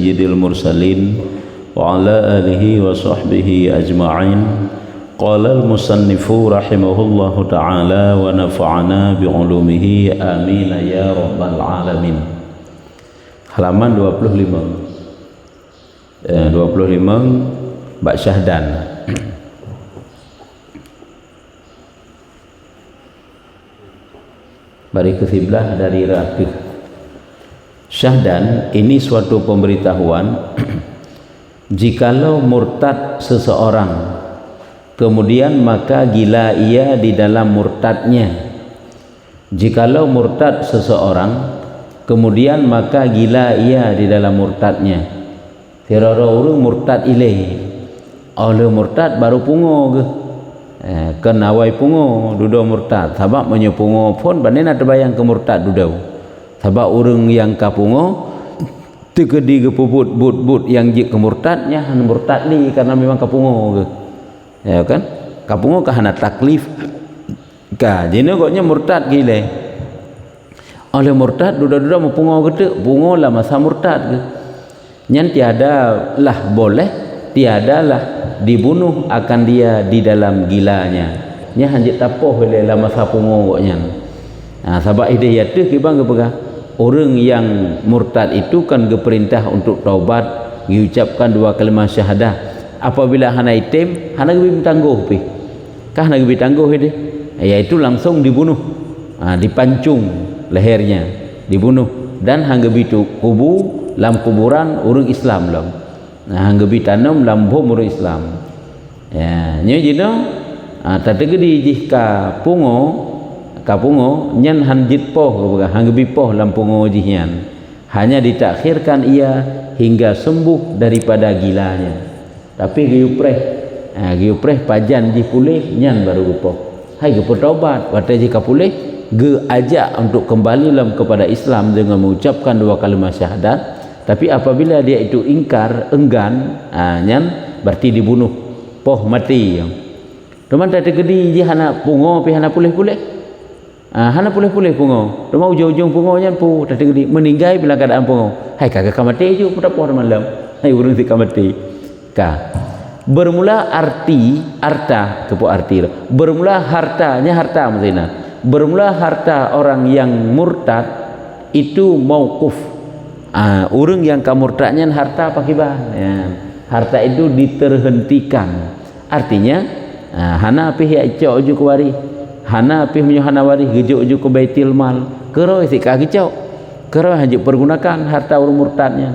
sayyidil mursalin wa ala alihi wa sahbihi ajma'in. Qala al-musannifu rahimahullahu ta'ala wa nafa'ana bi'ulumihi amin ya rabbal alamin. Halaman 25 bab syahdan. Bari kesiblah dari rakib. Syahdan ini suatu pemberitahuan jikalau murtad seseorang kemudian maka gila ia di dalam murtadnya. Jikalau murtad seseorang kemudian maka gila ia di dalam murtadnya. Tirara urang murtad ilaih oleh murtad baru pungo ke kenawai pungo duda murtad sebab menyepungo pun bandena terbayang ke murtad dudau sebab urang yang kapungo tegedi ke puput but yang jik ke murtadnya han murtad li karena memang kapungo ke ya kan kapungo kahana taklif ka jene koknya murtad gile oleh murtad duda-duda mau pungo gede pungo lah masa murtad ke nyan tiada lah boleh tiada lah dibunuh akan dia di dalam gilanya nya hanjit tapoh le la masa pungo koknya. Nah sebab hidayah tu kibang kepegah orang yang murtad itu kan diperintah untuk taubat diucapkan dua kalimat syahadah. Apabila hana item hana gebi tangguh pi kah hana gebi tangguh dia iaitu langsung dibunuh, dipancung lehernya dibunuh dan hang gebi tu kubu lam kuburan orang Islam lam. Nah hang gebi tanam lam bom orang Islam ya nya jino tategedi jika pungo kapungo nyan hanjit poh hang gebi poh lam pungo jihian hanya ditakhirkan ia hingga sembuh daripada gilanya. Tapi giupreh pajan ji pulih nyan baru gupoh hai gupoh taubat wate jika pulih ge ajak untuk kembali lam kepada Islam dengan mengucapkan dua kalimat syahadat. Tapi apabila dia itu ingkar enggan nyan berarti dibunuh poh mati. Teman tak tegedi ji hana pungo pi hana pulih-pulih hana pulih-pulih pungo teman ujung-ujung pungo nyan pu tak tegedi meninggal bila keadaan pungo hai kagak mati ju pada poh malam hai urang si mati ka bermula arta kepo arti bermula hartanya harta maksudnya bermula harta orang yang murtad itu mauquf. Orang yang kamurtadnya harta pakiban ya. Harta itu diterhentikan artinya hana pih icok uju kuwari hana pih menyohana wari gejuk uju ke baitil mal keroi si kagicok keroi hanya pergunakan harta orang murtadnya.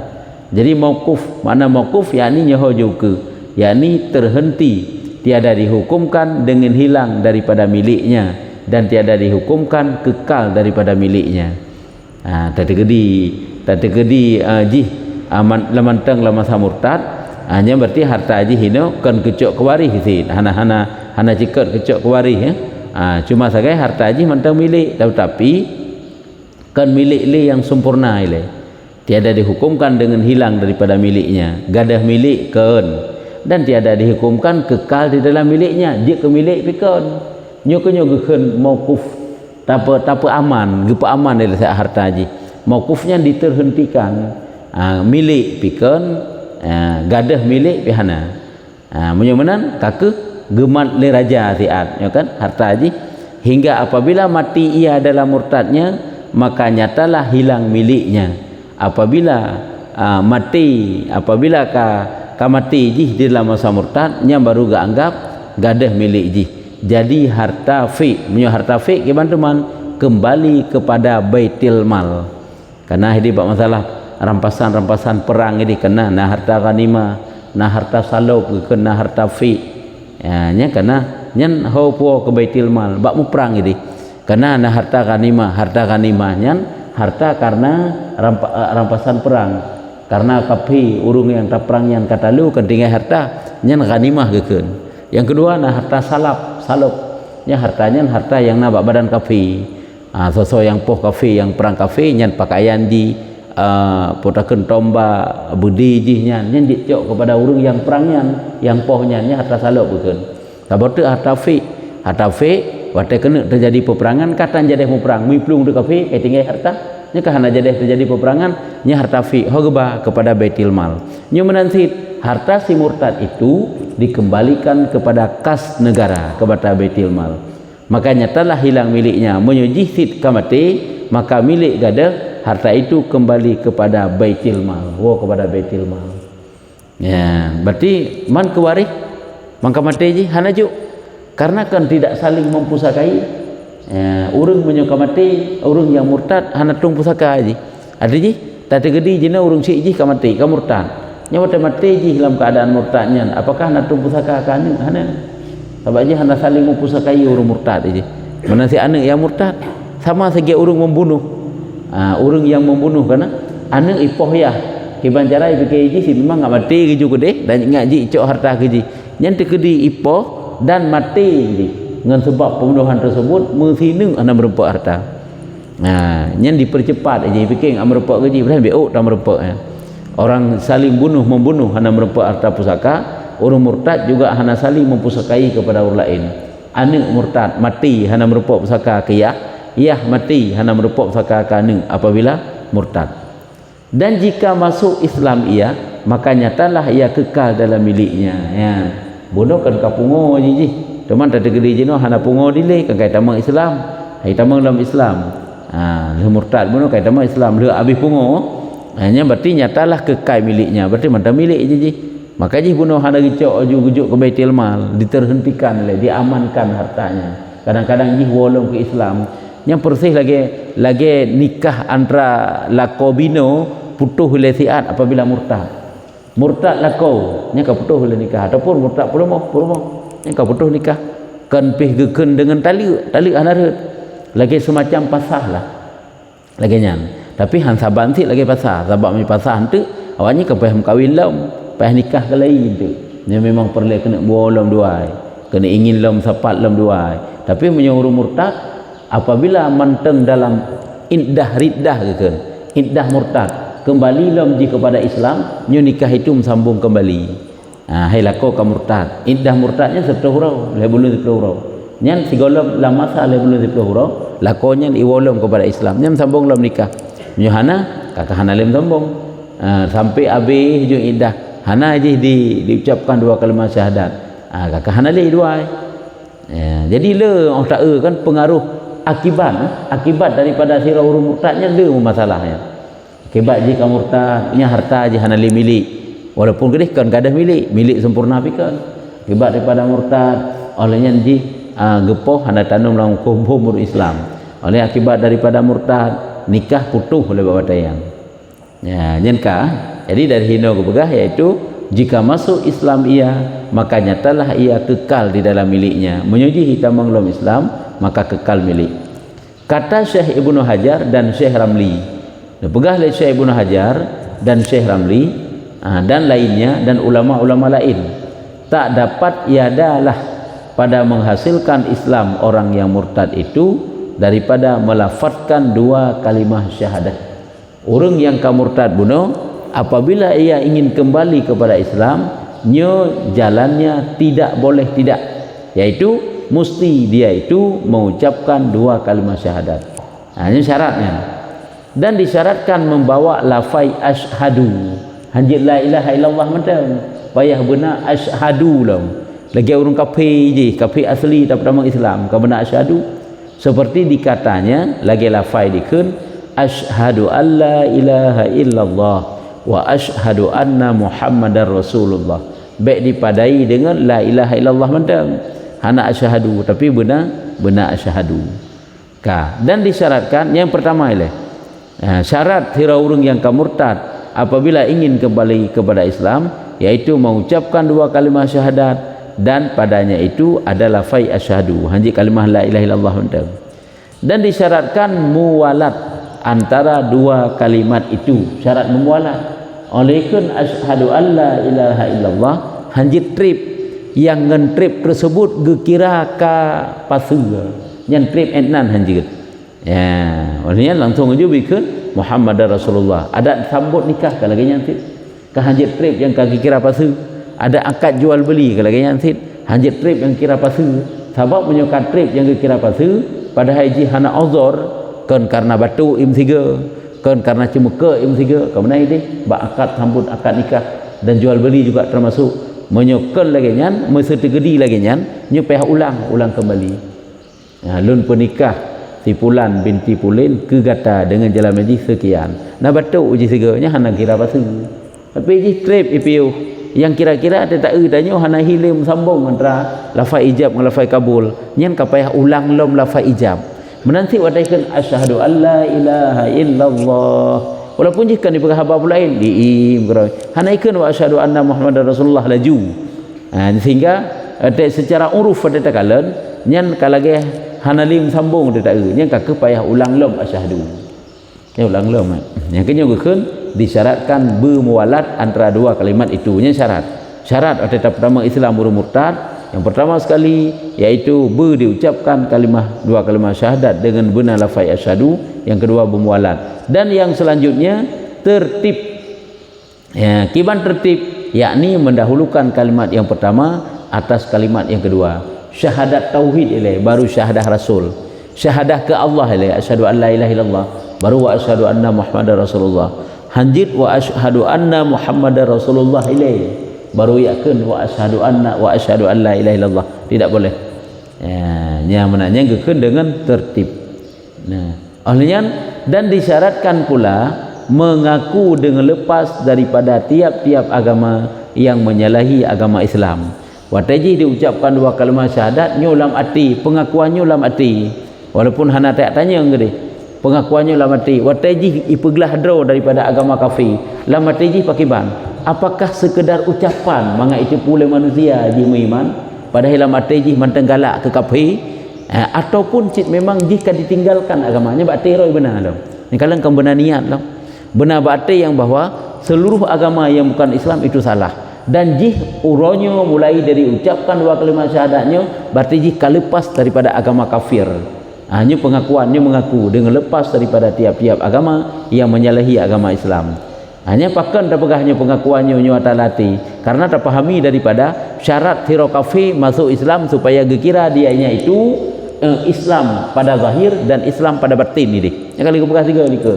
Jadi mauquf, mana mauquf yakni nyaho juke, yakni terhenti, tiada dihukumkan dengan hilang daripada miliknya dan tiada dihukumkan kekal daripada miliknya. Tategedi jih lamantang lamasa murtad hanya berarti harta jih hino kan kecok kewaris si hana cikot kecok kewaris ya. Cuma sagai harta jih mantang milik tetapi kan milik li yang sempurna ile. Tiada dihukumkan dengan hilang daripada miliknya, gadah milik kan dan tiada dihukumkan kekal di dalam miliknya. Jika milik pikon nyokonyo geken mauquf tapa aman gepa aman dari harta ji mauqufnya diterhentikan milik pikon gadah milik pihana menyomenan kaku gemat le raja siat ya kan harta ji hingga apabila mati ia dalam murtadnya maka nyatalah hilang miliknya. Apabila apabila ka mati jih di dalam masa murtadnya baru ga anggap gadah milik jih. Jadi harta fi teman kembali kepada baitil mal. Karena ini bab masalah rampasan perang ini kena nah harta ghanimah, nah harta salop kena harta fi. Ya nya karena nyen hau puo ke baitil mal bab mu perang ini. Karena nah harta ghanimah nyen harta karena rampasan perang karena kapi urung yang tak perang yang kata lu kan tinggal harta nyan ghanimah geukeun. Yang kedua nah harta salop nya hartanya harta yang nabak badan kapi sosok yang poh kafi yang perang kafi nyan pakaian di potakeun tomba budi jihnya nyan dicok kepada urung yang perangnya yang pohnya nya harta salop geukeun. Sabab teu harta fi wate kena terjadi peperangan katan jadi mau perang miplung de kafe tinggal harta nya kah hana jadi terjadi peperangan nya harta fi hogba kepada baitul mal nya menansit harta si murtad itu dikembalikan kepada kas negara kepada baitul mal makanya telah hilang miliknya menyujihid kamati maka milik gada harta itu kembali kepada baitul mal kepada baitul mal ya berarti man kewaris maka mati ji hanaju karena kan tidak saling mempusakai ya, urang menyuka mati urang yang murtad hana tung pusaka ji ada ji tak tergedi jina urang si ji ka mati ka murtad nya mati ji dalam keadaan murtadnya apakah hana tung pusaka ka anu hana sebab ji hana saling mempusakai urang murtad ji mana si anak yang murtad sama saja urang membunuh urang yang membunuh karena anak ipoh ya kiban cara fikir ji si memang ngak mati ke juga deh dan ngak ji cok harta ke ji yang terkedi ipoh dan mati dengan sebab pembunuhan tersebut menghining anda merempak harta yang dipercepat aja fikir anda merempak gaji berapa beok dah merempak orang saling membunuh anda merempak harta pusaka orang murtad juga anda saling mempusakai kepada orang lain anak murtad mati anda merempak pusaka ke yah mati anda merempak pusaka ke anak apabila murtad dan jika masuk Islam ia maka nyatalah ia kekal dalam miliknya ya bodoh kan kapungo ji teman tak tergedi jino hana pungo dile kan kai tamang Islam hai tamang dalam Islam le murtad bodoh kai tamang Islam le habis pungo hanya berarti nyatalah kekal miliknya berarti mantap milik ji maka ji bunuh hana gicok ujuk ke baitul mal diterhentikan diamankan hartanya kadang-kadang ji wolong ke Islam yang persih lagi nikah antara lakobino putuh lesiat apabila murtad lakau nya ka putuh le nikah ataupun murtad puluh nya ka putuh nikah kan pih geukeun dengan tali anareut lagi semacam pasah lah lagi nyan tapi han saban ti lagi pasah sebab mi pasah henteu awaknya ka peh kawin lom peh nikah ke lain tu nya memang perlu kena bolom duai kena ingin lom sapat lom duai tapi menyuruh murtad apabila manteng dalam iddah riddah geukeun iddah murtad kembali lam ji kepada Islam nyu nikah itu sambung kembali hai lako ka murtad iddah murtadnya 10 hurau le bulan 10 hurau nyan sigolom la masa le bulan 10 hurau lakonya iwolom kepada Islam nyan sambung lam nikah nyu hana kakak hana lem sambung sampai habis ju iddah hana je diucapkan 2 kalimat syahadat kakak hana le dua jadi le orang tak kan pengaruh akibat daripada sirah urung murtadnya le masalahnya akibat jika murtadnya harta je hana li milik walaupun gedeh kan gadah milik sempurna pikan akibat daripada murtad olehnya ji gepoh hana tanum dalam kubur Islam oleh akibat daripada murtad nikah putuh oleh bapa tayang ya jadi dari hino kepegah iaitu jika masuk Islam ia maka nyatalah ia kekal di dalam miliknya menyujihi tamang dalam Islam maka kekal milik kata Syekh Ibnu Hajar dan Syekh Ramli pegah oleh Syekh Ibnu Hajar dan Syekh Ramli dan lainnya dan ulama-ulama lain tak dapat iadalah pada menghasilkan Islam orang yang murtad itu daripada melafazkan 2 kalimah syahadat orang yang murtad bunuh apabila ia ingin kembali kepada Islam jalannya tidak boleh tidak yaitu mesti dia itu mengucapkan 2 kalimah syahadat ini syaratnya dan disyaratkan membawa lafai asyhadu hanjit la ilaha illallah macam payah benar asyhadu lah lagi orang kafir asli tak bernama Islam kau benar asyhadu seperti dikatanya lagi lafai dikun asyhadu alla ilaha illallah wa asyhadu anna muhammadar rasulullah baik dipadai dengan la ilaha illallah macam hana asyhadu tapi benar asyhadu dan disyaratkan yang pertama ialah syarat hira urang yang murtad apabila ingin kembali kepada Islam yaitu mengucapkan 2 kalimah syahadat dan padanya itu adalah fai asyhadu hanji kalimah la ilaha illallah dan disyaratkan muwalat antara 2 kalimat itu syarat memualat olehkan asyhadu alla ilaha illallah hanji trip yang ngentrip tersebut gekira ka pasir yang trip etnan hanji ya olehnya langsung aja bikin Muhammad Rasulullah ada sambut nikah kalau lagi nyantit ke hanjit trip yang kaki kira pasu ada akad jual beli kalau lagi nyantit hanjit trip yang kira pasu sebab menyukai trip yang kira pasu pada haji hana uzur kan karena batu im 3 kan karena cuma ke ilmu tiga ke mana ini akad sambut akad nikah dan jual beli juga termasuk menyokan lagi nyan mesti gedi lagi nyan nyu payah ulang kembali. Lun pernikah si Pulan binti Pulin ke gata dengan jalan majlis sekian. Nah batuk uji seganya hana kira pasu. Tapi ji trip ipiu yang kira-kira ada tak tanya hana hilim sambung antara lafaz ijab dengan lafaz kabul. Nyan ka payah ulang lom lafaz ijab. Menanti wadaikan asyhadu alla ilaha illallah. Walaupun jika di perkara bab lain diim hana ikun wa asyhadu anna muhammadar rasulullah laju. Sehingga secara uruf pada takalan nyan kalage hana lim sambung dia tak nyan ka payah ulang lom asyhadu. Ya ulang lom. Yang kenya gekeun disyaratkan bermualat antara dua kalimat itu. Nya syarat atau pertama Islam murtad. Yang pertama sekali yaitu diucapkan dua kalimah syahadat dengan benar lafaz asyhadu. Yang kedua bermualat. Dan yang selanjutnya tertib. Kiban tertib yakni mendahulukan kalimat yang pertama atas kalimat yang kedua. Syahadat tauhid ilaih baru syahadah rasul. Syahadah ke Allah ilaih asyhadu an la ilaha illallah baru wa asyhadu anna muhammadar rasulullah. Hanjit wa asyhadu anna muhammadar rasulullah ilaih baru yakin wa asyhadu an la ilaha illallah. Tidak boleh. Yang menanya gekeun dengan tertib. Olehnya dan disyaratkan pula mengaku dengan lepas daripada tiap-tiap agama yang menyalahi agama Islam. Wataji diucapkan dua kalimat syahadat nyulam ati, pengakuannya ulam ati. Walaupun hana tak tanya ngede. Pengakuannya ulam ati. Wataji ipeglah draw daripada agama kafir. Lam ati pakai ban. Apakah sekedar ucapan manga itu pula manusia ji iman padahal lam ati manteng galak ke kafir ataupun cit memang jika ditinggalkan agamanya bakti roi benar dah. Ni kalau kau benar niat lah. Benar bakti yang bahwa seluruh agama yang bukan Islam itu salah. Dan jih uronyo mulai dari ucapkan dua kalimat syahadatnya berarti jih lepas daripada agama kafir. Hanya pengakuannya mengaku dengan lepas daripada tiap-tiap agama yang menyalahi agama Islam. Hanya pakan terpegahnya pengakuannya nyata lati karena terpahami daripada syarat hero kafir masuk Islam supaya gekira dianya itu Islam pada zahir dan Islam pada batin ini. Yang kali kepegah tiga ni ke.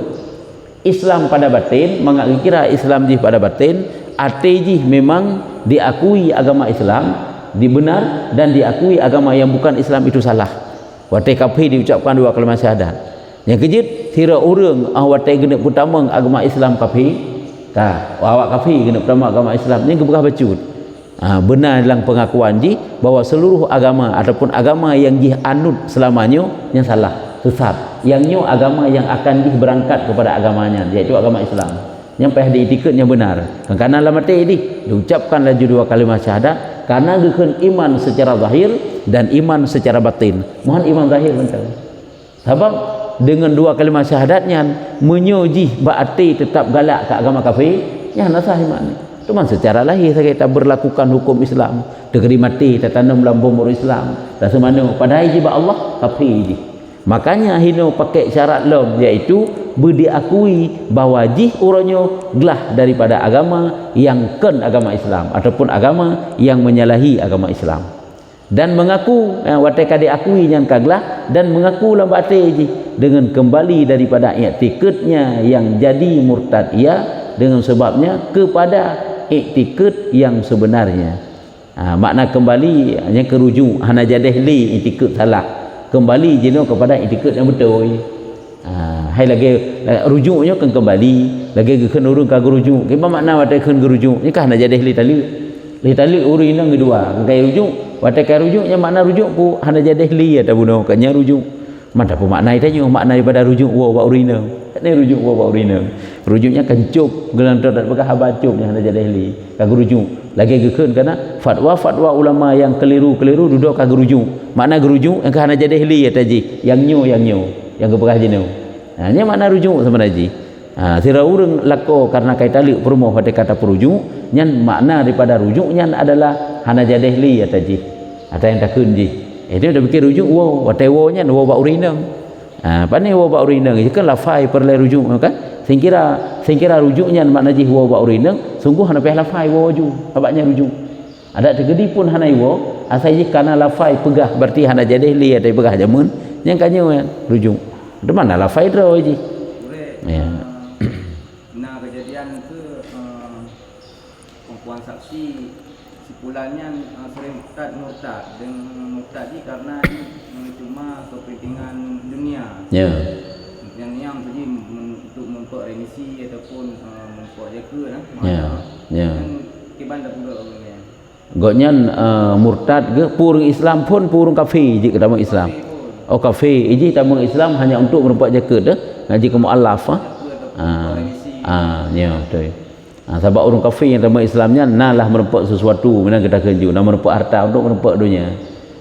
Islam pada batin mengakira Islam jih pada batin atejih memang diakui agama Islam dibenar dan diakui agama yang bukan Islam itu salah. Watai kafir diucapkan dua kalimat syahadat. Yang kejut tira urang watai genep pertama agama Islam kafir. Awak kafir genep pertama agama Islam ni kepegah bacut. Benar dalam pengakuan ji bahawa seluruh agama ataupun agama yang jih anut selamanya yang salah, sesat. Yang nyo agama yang akan jih berangkat kepada agamanya iaitu agama Islam. Yang payah diiktikad yang benar. Kerana lama tadi diucapkan laju dua kalimat syahadat karena gekeun iman secara zahir dan iman secara batin. Mohon iman zahir betul. Sebab dengan dua kalimat syahadatnya menyojih berarti tetap galak ke agama kafir, yang nasah iman ni. Cuma secara lahir saya kita berlakukan hukum Islam, degeri mati tertanam dalam bumur Islam. Dan semana padahal jiba Allah kafir je. Makanya hino pakai syarat lom iaitu berdiakui bahawa jih uronyo gelah daripada agama yang ken agama Islam ataupun agama yang menyalahi agama Islam. Dan mengaku watai diakui yang kaglah dan mengaku lambat ji dengan kembali daripada i'tikadnya yang jadi murtad ia dengan sebabnya kepada i'tikad yang sebenarnya. Makna kembali hanya kerujuk hana jadeh li i'tikad salah. Kembali jenuh kepada i'tikad yang betul. Hai lagi rujuknya kan kembali lagi keun urang ka rujuk. Apa makna watai keun rujuk? Ni kah hana jadeh li tali. Li tali urang nang kedua. Kai rujuk, watai kai rujuknya makna rujuk pu hana jadeh li atau buno kanya rujuk. Mana pun makna itu makna daripada rujuk wa urina. Ni rujuk wa urina. Rujuknya kencuk gelan tak bekah habacupnya hana jadeh li. Kagak rujuk. Lagi gekeun kana fatwa ulama yang keliru duduk kagak rujuk. Makna gerujuk yang hana jadeh li ataji. Yang nyo yang kepegah jenau. Nya makna rujuk sebenarnya. Sira urang lako karena kai tali perumoh pada kata perujuk, nyan makna daripada rujuknya adalah hana jadeh li ataji. Ada yang takun ji. Dia dah fikir rujuk wo watai wo nya wo ba urina. Pani wo ba urina kan lafai perle rujuk kan? Singkira rujuknya makna ji wo ba urina, sungguh hana payah lafai wo ju, abaknya rujuk. Ada tegedi pun hana wo, asal ji kana lafai pegah berarti hana jadeh li atau pegah jamun, yang kanyo rujuk. Di mana lafai draw ji? Ya. puan saksi simpulannya sering murtad dengan murtad ni karena cuma kepentingan dunia. Ya. Yang tadi untuk membuat remisi ataupun membuat jaga lah. Ya. Ya. Kiban dah pula orangnya. Goknya murtad ke purung Islam pun purung kafir je ke dalam Islam. Oh kafir, ini dalam Islam hanya untuk membuat jaga dah. Ngaji ke muallaf ya betul. Sebab orang kafir yang dalam Islamnya nalah merempak sesuatu mana kita kerja nak merempak harta untuk merempak dunia.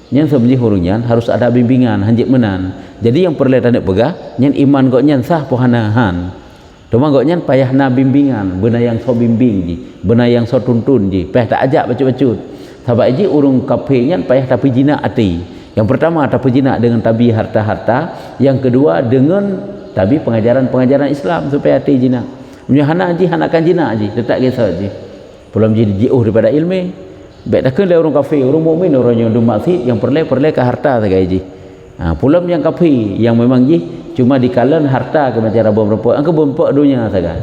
Yang sebenarnya orangnya harus ada bimbingan hanjit menan. Jadi yang perlu tak nak pegah nyen iman goknya sah pohanahan. Cuma goknya payah na bimbingan, benda yang so bimbing ji, benda yang so tuntun ji, payah tak ajak bacut-bacut. Sebab ji orang kafirnya payah tapi jinak hati. Yang pertama tapi jinak dengan tabi harta-harta, yang kedua dengan tabi pengajaran-pengajaran Islam supaya hati jinak. Punya hana ji hanakan jinak ji, tetap kisah ji. Belum jadi jauh daripada ilmu. Baik dah kena orang kafir, orang mukmin orang yang dum maksud yang perlu ke harta sagai ji. Pulam yang kafir yang memang ji cuma dikalan harta ke macam rabon perempuan, angka berempat dunia sagai.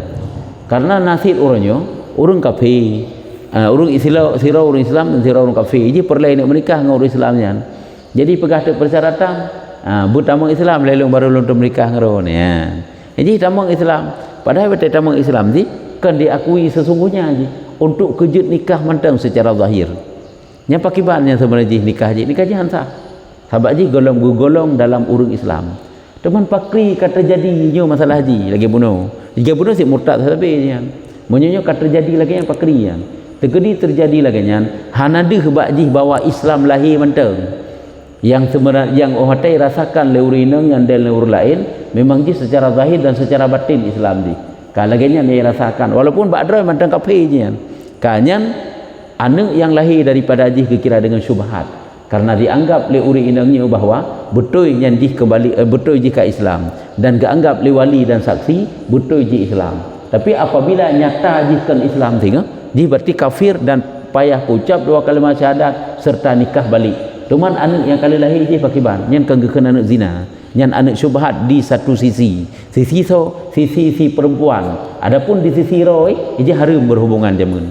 Karena nasib orangnya orang kafir, orang Islam, sirah orang Islam dan sirah orang kafir. Ji perlu nak menikah dengan orang Islamnya. Jadi pegah tu persyaratan, butamang Islam lelong baru untuk menikah dengan orang ni. Jadi tamang Islam. Padahal betul tamang Islam ni kan diakui sesungguhnya ji untuk kejut nikah mantang secara zahir. Yang pakibannya sebenarnya nikah ji hansah. Sebab ji golong dalam urung Islam. Teman pakri kata jadinya masalah haji lagi bunuh. Jika bunuh si murtad sahabe nya. Menyonyo kata terjadi lagi yang pakri yang. Terjadi terjadi lagi nya. Hanadeh bak ji bawa Islam lahir mantang. Yang sebenarnya yang ohatai rasakan leurinang yang dan leur lain memang ji secara zahir dan secara batin Islam ji. Kalagenya dia rasakan walaupun badrai mantang kafirnya. Kanyan anak yang lahir daripada ji kira dengan syubhat karena dianggap oleh uri inangnya bahawa betul yang ji kembali betul ji ke Islam dan dianggap oleh wali dan saksi betul ji Islam. Tapi apabila nyata ji kan Islam tengok ji berarti kafir dan payah ucap dua kalimat syahadat serta nikah balik. Cuman anak yang kali lahir je pakiban nyen kan anak zina, nyen anak syubhat di satu sisi si perempuan. Adapun di sisi roh je haram berhubungan jamun.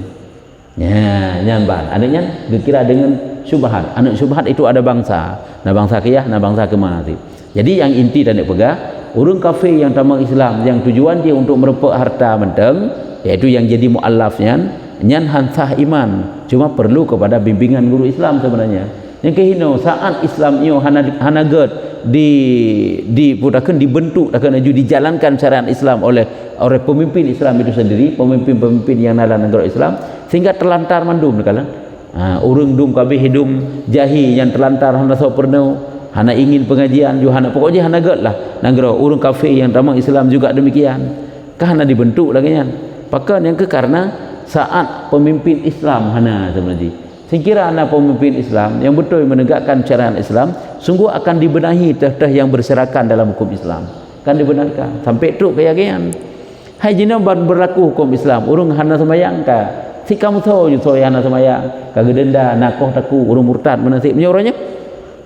Ya, nyen ban. Anaknya dikira dengan syubhat. Anak syubhat itu ada bangsa. Nah bangsa kiyah, nah bangsa kemana tu. Jadi yang inti dan nak pegah, orang kafir yang tamang Islam yang tujuan dia untuk merepek harta menteng, iaitu yang jadi muallafnya, nyen hansah iman. Cuma perlu kepada bimbingan guru Islam sebenarnya. Yang kehino saat Islam nyo hanagat di putakan dibentuk akan aju dijalankan syariat Islam oleh pemimpin Islam itu sendiri, pemimpin-pemimpin yang nalar negara Islam sehingga terlantar mandum kala. Urang dum kabeh hidung jahi yang terlantar hana so pernah hana ingin pengajian jo hana pokoknya hanagat lah negara urang kafir yang tamang Islam juga demikian. Karena dibentuk lagi kan. Pakan yang ke karena saat pemimpin Islam hana sebenarnya. Sekira anak pemimpin Islam yang betul menegakkan syariat Islam sungguh akan dibenahi teh-teh yang berserakan dalam hukum Islam akan dibenarkan sampai tu keyakinan hai jina berlaku hukum Islam urung hana sembayang ka si kamu tahu je so hana sembayang kagak denda nakoh taku urung murtad menasib nya orangnya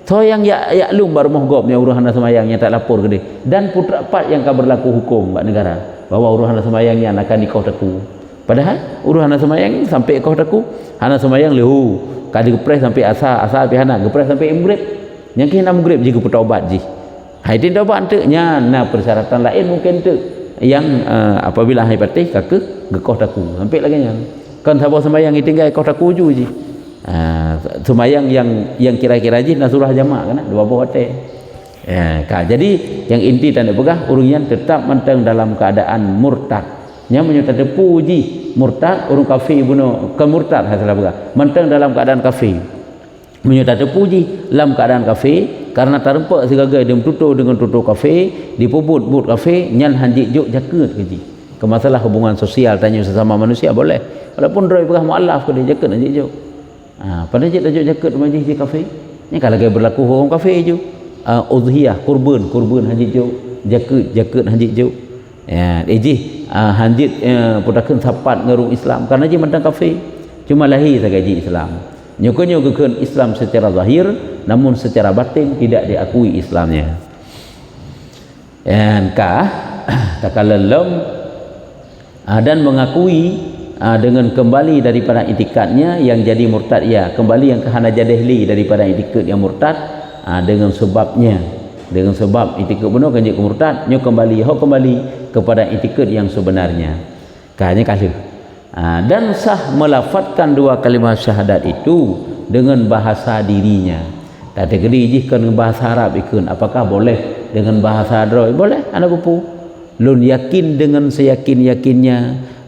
so yang ya lum baru mohgop nya urung hana sembayang yang tak lapor ke dia dan putra empat yang ka berlaku hukum buat negara bahwa urung hana sembayangnya akan dikoh taku. Padahal urus hana semayang sampai kau taku hana semayang lehu kadi gepres sampai asa pi hana gepres sampai maghrib yang ke hana maghrib jika bertaubat ji hai tin taubat tu nya na persyaratan lain mungkin tu yang apabila hai patih kake gekoh taku sampai lagi nya kan sabar semayang tinggal kau taku ju ji semayang yang kira-kira ji na surah jamak kan dua buah hotel jadi yang inti tanda pegah urungan tetap mentang dalam keadaan murtad yang menyertai depu ji murtad orang kafir bunuh ke murtad hasil apa mentang dalam keadaan kafir menyertai depu ji dalam keadaan kafir karena terempak segagai dia tutup dengan tutup kafir dipubut but kafir nyan hanjik juk jaket ke ji ke masalah hubungan sosial tanya sesama manusia boleh walaupun droi pegah mualaf ke dia jaket hanjik juk pada je juk jaket majlis di kafir ni kalau gaya berlaku orang kafir ju udhiyah kurban hanjik juk jaket hanjik juk hanjit putakan sapat ngerung Islam karena dia mentang kafir cuma lahir segaji Islam nyokonyo gekeun Islam secara zahir namun secara batin tidak diakui Islamnya dan takalallum dan mengakui dengan kembali daripada itikadnya yang jadi murtad ia, kembali yang ke hanaja dehli daripada itikad yang murtad, dengan sebab itikad benar kan jadi murtad, nyo kembali kepada itikad yang sebenarnya. Kayaknya kali. Dan sah melafazkan dua kalimat syahadat itu dengan bahasa dirinya. Tak tegeri jihkan dengan bahasa Arab ikun, apakah boleh dengan bahasa Arab? Boleh, anak bupu. Lun yakin dengan seyakin-yakinnya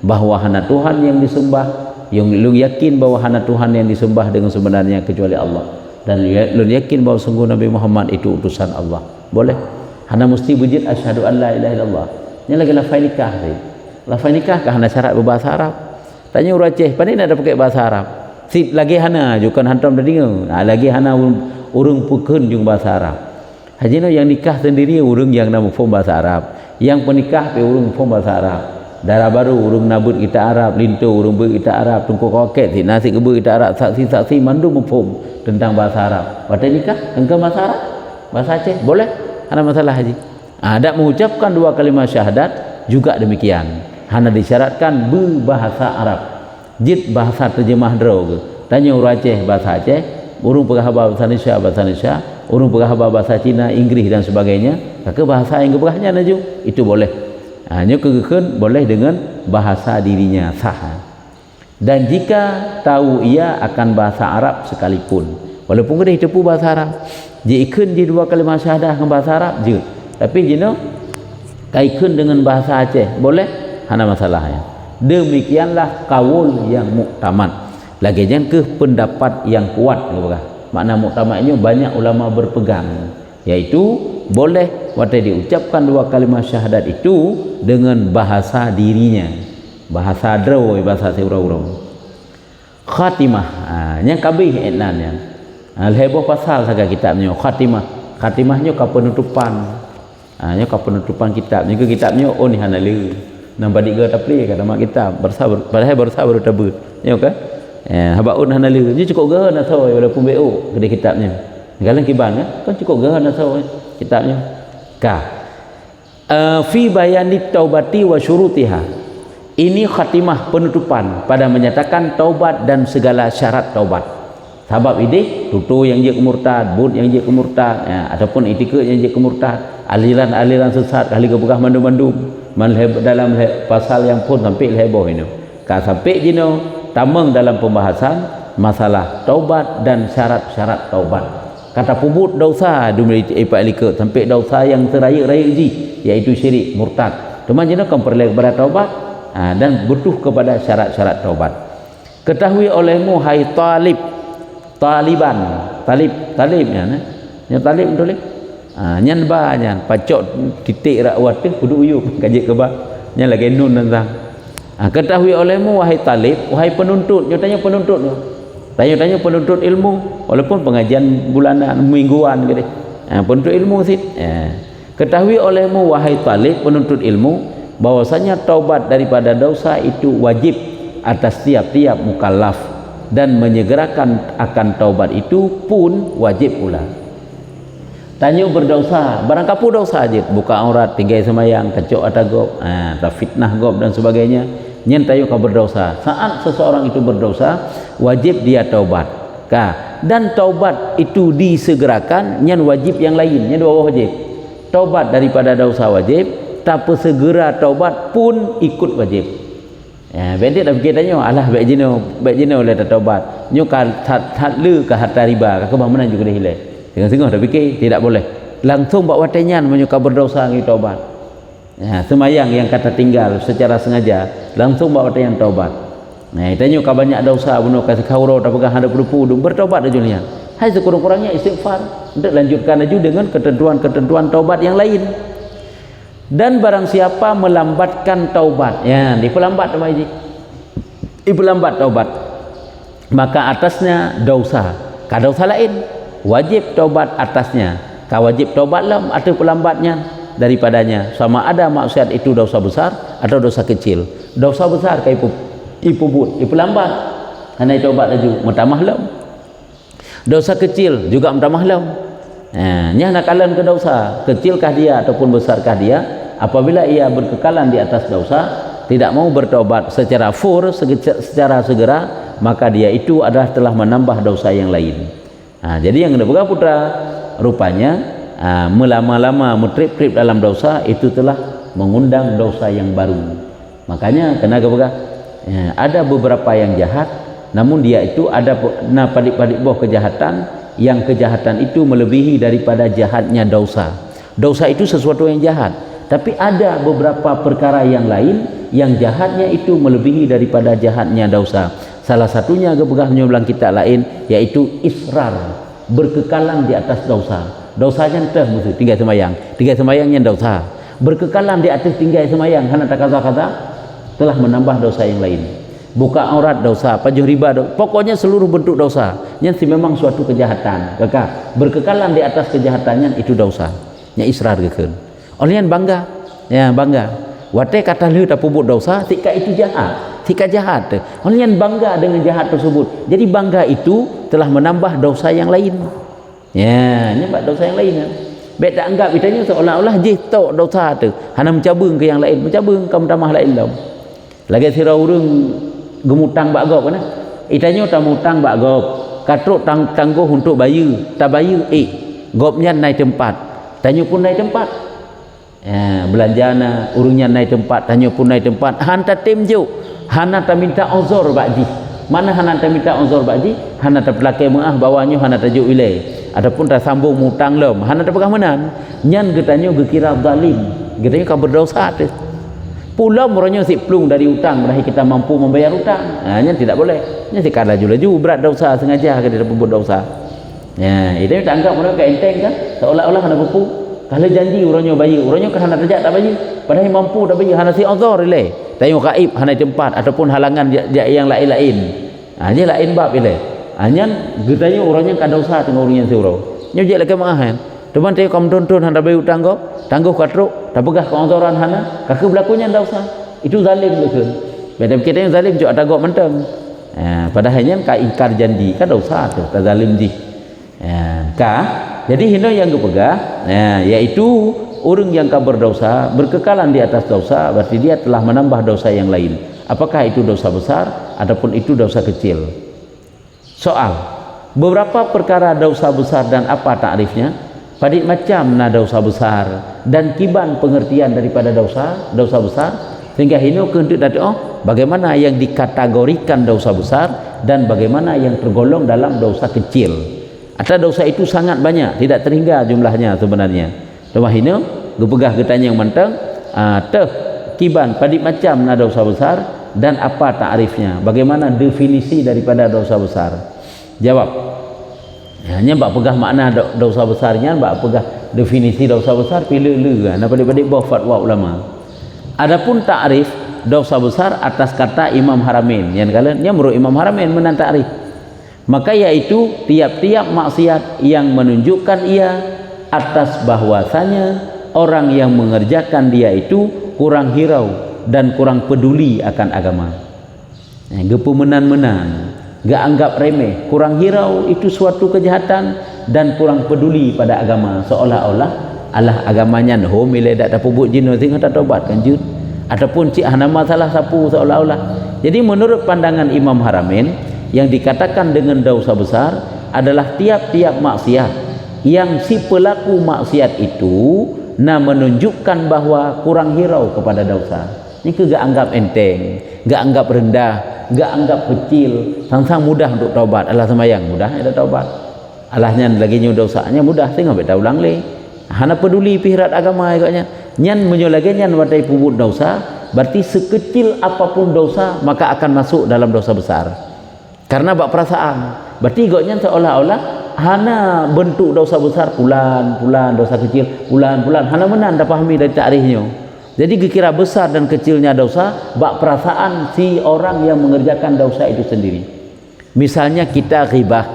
bahwa hana Tuhan yang disembah, yang lu yakin bahwa hana Tuhan yang disembah dengan sebenarnya kecuali Allah, dan lu yakin bahwa sungguh Nabi Muhammad itu utusan Allah. Boleh. Hana mesti wujud asyhadu an la ilaha illallah. Ini lagi lafaz nikah ni. Lafaz nikah kah hana syarat berbahasa Arab? Tanya orang Aceh, pandai nak ada pakai bahasa Arab. Sip lagi hana jukan hantam dah dengar. Lagi hana urang pukun jung bahasa Arab. Haji no yang nikah sendiri urang yang nama faham bahasa Arab. Yang penikah pe urang faham bahasa Arab. Darah baru urung nabut kita Arab, lintu urung ber kita Arab, tungku koket si nasi keber kita Arab, saksi-saksi mandu mufhum tentang bahasa Arab. Pada nikah engkau bahasa Arab, bahasa Aceh boleh, ada masalah haji. Ada mengucapkan dua kalimat syahadat juga demikian. Hana disyaratkan berbahasa Arab. Jid bahasa terjemah draw ke. Tanya orang Aceh bahasa Aceh, urung pegahaba bahasa Indonesia, urung pegahaba bahasa Cina, Inggris dan sebagainya. Maka bahasa yang keberahnya naju itu boleh. Hanya kegekan boleh dengan bahasa dirinya sah. Dan jika tahu ia akan bahasa Arab sekalipun, walaupun kita tepu bahasa Arab, jika ikun je dua kalimat syahadah dengan bahasa Arab je, tapi jino kaikun dengan bahasa Aceh boleh, hana masalahnya. Demikianlah kaul yang muktamad. Lagi jangan ke pendapat yang kuat, makna muktamadnya banyak ulama berpegang, yaitu boleh waktu diucapkan dua kalimat syahadat itu dengan bahasa dirinya, bahasa draw, bahasa seurau-urau. Khatimah, yang kabih etnannya. Heboh pasal saga kitabnya khatimahnya ke penutupan. Nya ke penutupan kitab. Juga kitabnya ni hanalu. Nampak diga tapli kata mak kitab bersabar, bersabar tabut. Ya kan? Habaun hanalu. Ni cukup ge nak tahu walaupun BO gede kitabnya. Galang kiban kan cukup ge nak tahu kitabnya. Fi bayani taubati wa syurutiha. Ini khatimah penutupan pada menyatakan taubat dan segala syarat taubat. Sebab ini tutu yang dia kemurtad, bud yang dia kemurtad, ataupun itikad yang dia kemurtad, aliran-aliran sesat kali kebegah mandum-mandum dalam pasal yang pun sampai heboh ini. Sampai jino tamang dalam pembahasan masalah taubat dan syarat-syarat taubat. Kata pubut dosa dumri ipak sampai dosa yang teraya-raya ji, iaitu syirik, murtad. Teman jino kan perlu kepada taubat dan butuh kepada syarat-syarat taubat. Ketahui olehmu hai talib ya, nya talib betul nyan ba nyan pacok titik rakwat tu kudu uyup kaji ke ba nya lagi nun tentang ketahui olehmu wahai talib, wahai penuntut, nya tanya penuntut tu. Tanya-tanya penuntut ilmu walaupun pengajian bulanan mingguan gitu. Penuntut ilmu sih. Ketahui olehmu wahai talib penuntut ilmu bahwasanya taubat daripada dosa itu wajib atas tiap-tiap mukallaf, dan menyegerakan akan taubat itu pun wajib pula. Tanya berdosa, barang kapu dosa aja, buka aurat, tinggal semayang, kacok atagop, fitnah gob dan sebagainya. Nyen tayo ka berdosa. Saat seseorang itu berdosa, wajib dia taubat. Dan taubat itu disegerakan, nyen wajib yang lain, nyen dua wajib. Taubat daripada dosa wajib, tapi segera taubat pun ikut wajib. Bedik dah fikir tanya, alah baik jino oleh taubat. Nyo ka hat lu ka harta riba, ka mana juga dah hilang. Tengah-tengah dah fikir tidak boleh. Langsung bawa tenyan menyuka berdosa ngi taubat. Semayang yang kata tinggal secara sengaja langsung bawa yang taubat. Tanya kau banyak dosa bunuh kasih kaurau tak pegang hadap berpudu bertaubat aja ni. Hai sekurang-kurangnya istighfar untuk lanjutkan aja dengan ketentuan-ketentuan taubat yang lain. Dan barang siapa melambatkan taubat, diperlambat sama ini. Diperlambat taubat, maka atasnya dosa. Dosa lain wajib taubat atasnya. Wajib taubat lah atau pelambatnya daripadanya, sama ada maksiat itu dosa besar atau dosa kecil. Dosa besar kai ipubut ipelambat hanya taubat laju mutamah lam. Dosa kecil juga mutamah lam. Nya nakalan ke dosa kecilkah dia ataupun besarkah dia, apabila ia berkekalan di atas dosa, tidak mau bertobat secara secara segera, maka dia itu adalah telah menambah dosa yang lain. Jadi yang kena pegang putra, rupanya melama-lama mutrip-trip dalam dosa itu telah mengundang dosa yang baru. Makanya kena pegang ada beberapa yang jahat, namun dia itu ada padik-padik boh kejahatan, yang kejahatan itu melebihi daripada jahatnya dosa. Dosa itu sesuatu yang jahat, tapi ada beberapa perkara yang lain yang jahatnya itu melebihi daripada jahatnya dosa. Salah satunya kebegahnya bilang kita lain, yaitu israr, berkekalan di atas dosa. Dosanya entah mesti tinggal semayangnya dosa, berkekalan di atas tinggal semayang karena tak kata-kata telah menambah dosa yang lain. Buka aurat dosa, pajuh riba dosa, pokoknya seluruh bentuk dosa yang memang suatu kejahatan. Berkekalan di atas kejahatannya itu dosa. Nya israr kekeun. Olian bangga, ya bangga. Wate kata lu tak pubut dosa, tika itu jahat, tika jahat. Olian bangga dengan jahat tersebut. Jadi bangga itu telah menambah dosa yang lain. Ya, nyebab dosa yang lain. Baik tak anggap itanya seolah-olah jih tok dosa tu. Hana mencabung ke yang lain, mencabung ke tamah lain dah. Lagi sira urang gemutang bak gop kana. Itanya tak mutang bak gop. Katruk tangguh untuk bayu, tak bayu gopnya naik tempat. Tanya pun naik tempat. Belanjana urungnya naik tempat, tanya pun naik tempat. Hanta tim juk. Hana tak minta uzur bakji. Mana hana tak minta uzur bakji? Hana tak pelake maah bawanya hana tajuk wilai. Adapun tak sambung mutang lom. Hana tak pegang menan. Nyan getanya gekira zalim. Getanya kau berdosa tu. Pulau muranya si plung dari utang, berahi kita mampu membayar utang. Nyan tidak boleh. Nyan si kala laju berat dosa sengaja ke dia berbuat dosa. Ya, itu tak anggap mereka enteng kan? Seolah-olah hana mampu. Kalau janji urangnya bayi, urangnya kan hana terjak tak bayi. Padahal mampu tak bayi, hana si uzur ile. Tanya gaib hana tempat ataupun halangan yang lain-lain. Dia lain bab ile. Anyan getanya orangnya kada usah tengok orangnya seuro. Nyojek lagi maahan. Teman tengok kamu tonton hana bayi tangguh katruk, tak pegah keonzoran hana, kakek berlakunya ndak usah. Itu zalim betul. Beda kita yang zalim juga ada gok menteng. Padahalnya ka ingkar janji, kan usah tu, tak zalim ji. Jadi hina yang kepegah, yaitu orang yang berdosa, berkekalan di atas dosa, berarti dia telah menambah dosa yang lain. Apakah itu dosa besar ataupun itu dosa kecil? Soal, beberapa perkara dosa besar dan apa takrifnya? Padik macam na dosa besar dan kiban pengertian daripada dosa besar, sehingga hino kentuk dari bagaimana yang dikategorikan dosa besar dan bagaimana yang tergolong dalam dosa kecil. Atau dosa itu sangat banyak, tidak terhingga jumlahnya sebenarnya. Rumah hino gepegah getanya yang mentang, kiban padik macam na dosa besar dan apa takrifnya? Bagaimana definisi daripada dosa besar? Jawab. Hanya bak pegah makna dosa besarnya, bak pegah definisi dosa besar pilih-pilih kan. Padik-padik bawah fatwa ulama. Adapun takrif dosa besar atas kata Imam Haramain. Yang kalian menurut Imam Haramain menan takrif. Maka yaitu tiap-tiap maksiat yang menunjukkan ia atas bahwasanya orang yang mengerjakan dia itu kurang hirau dan kurang peduli akan agama. Gepu menan-menan, gak anggap remeh, kurang hirau itu suatu kejahatan dan kurang peduli pada agama, seolah-olah Allah agamanya noh milih dak pubut jin tengah tak tobat kan jut ataupun cik hana masalah sapu seolah-olah. Jadi menurut pandangan Imam Haramain, yang dikatakan dengan dosa besar adalah tiap-tiap maksiat yang si pelaku maksiat itu menunjukkan bahwa kurang hirau kepada dosa. Ini gak anggap enteng, gak anggap rendah, gak anggap kecil, sang-sang mudah untuk taubat. Allah semayang mudah ada taubat. Allahnya lagi nyu dosanya mudah, tengok beta ulang le. Hana peduli pihirat agama agaknya. Nyan menyolagi nyan wadai pubut dosa, berarti sekecil apapun dosa maka akan masuk dalam dosa besar. Karena bak perasaan. Berarti goknya seolah-olah hana bentuk dosa besar pulan dosa kecil pulan hana menan dah pahami dari takrifnya. Jadi kira besar dan kecilnya dosa bak perasaan si orang yang mengerjakan dosa itu sendiri. Misalnya kita ribah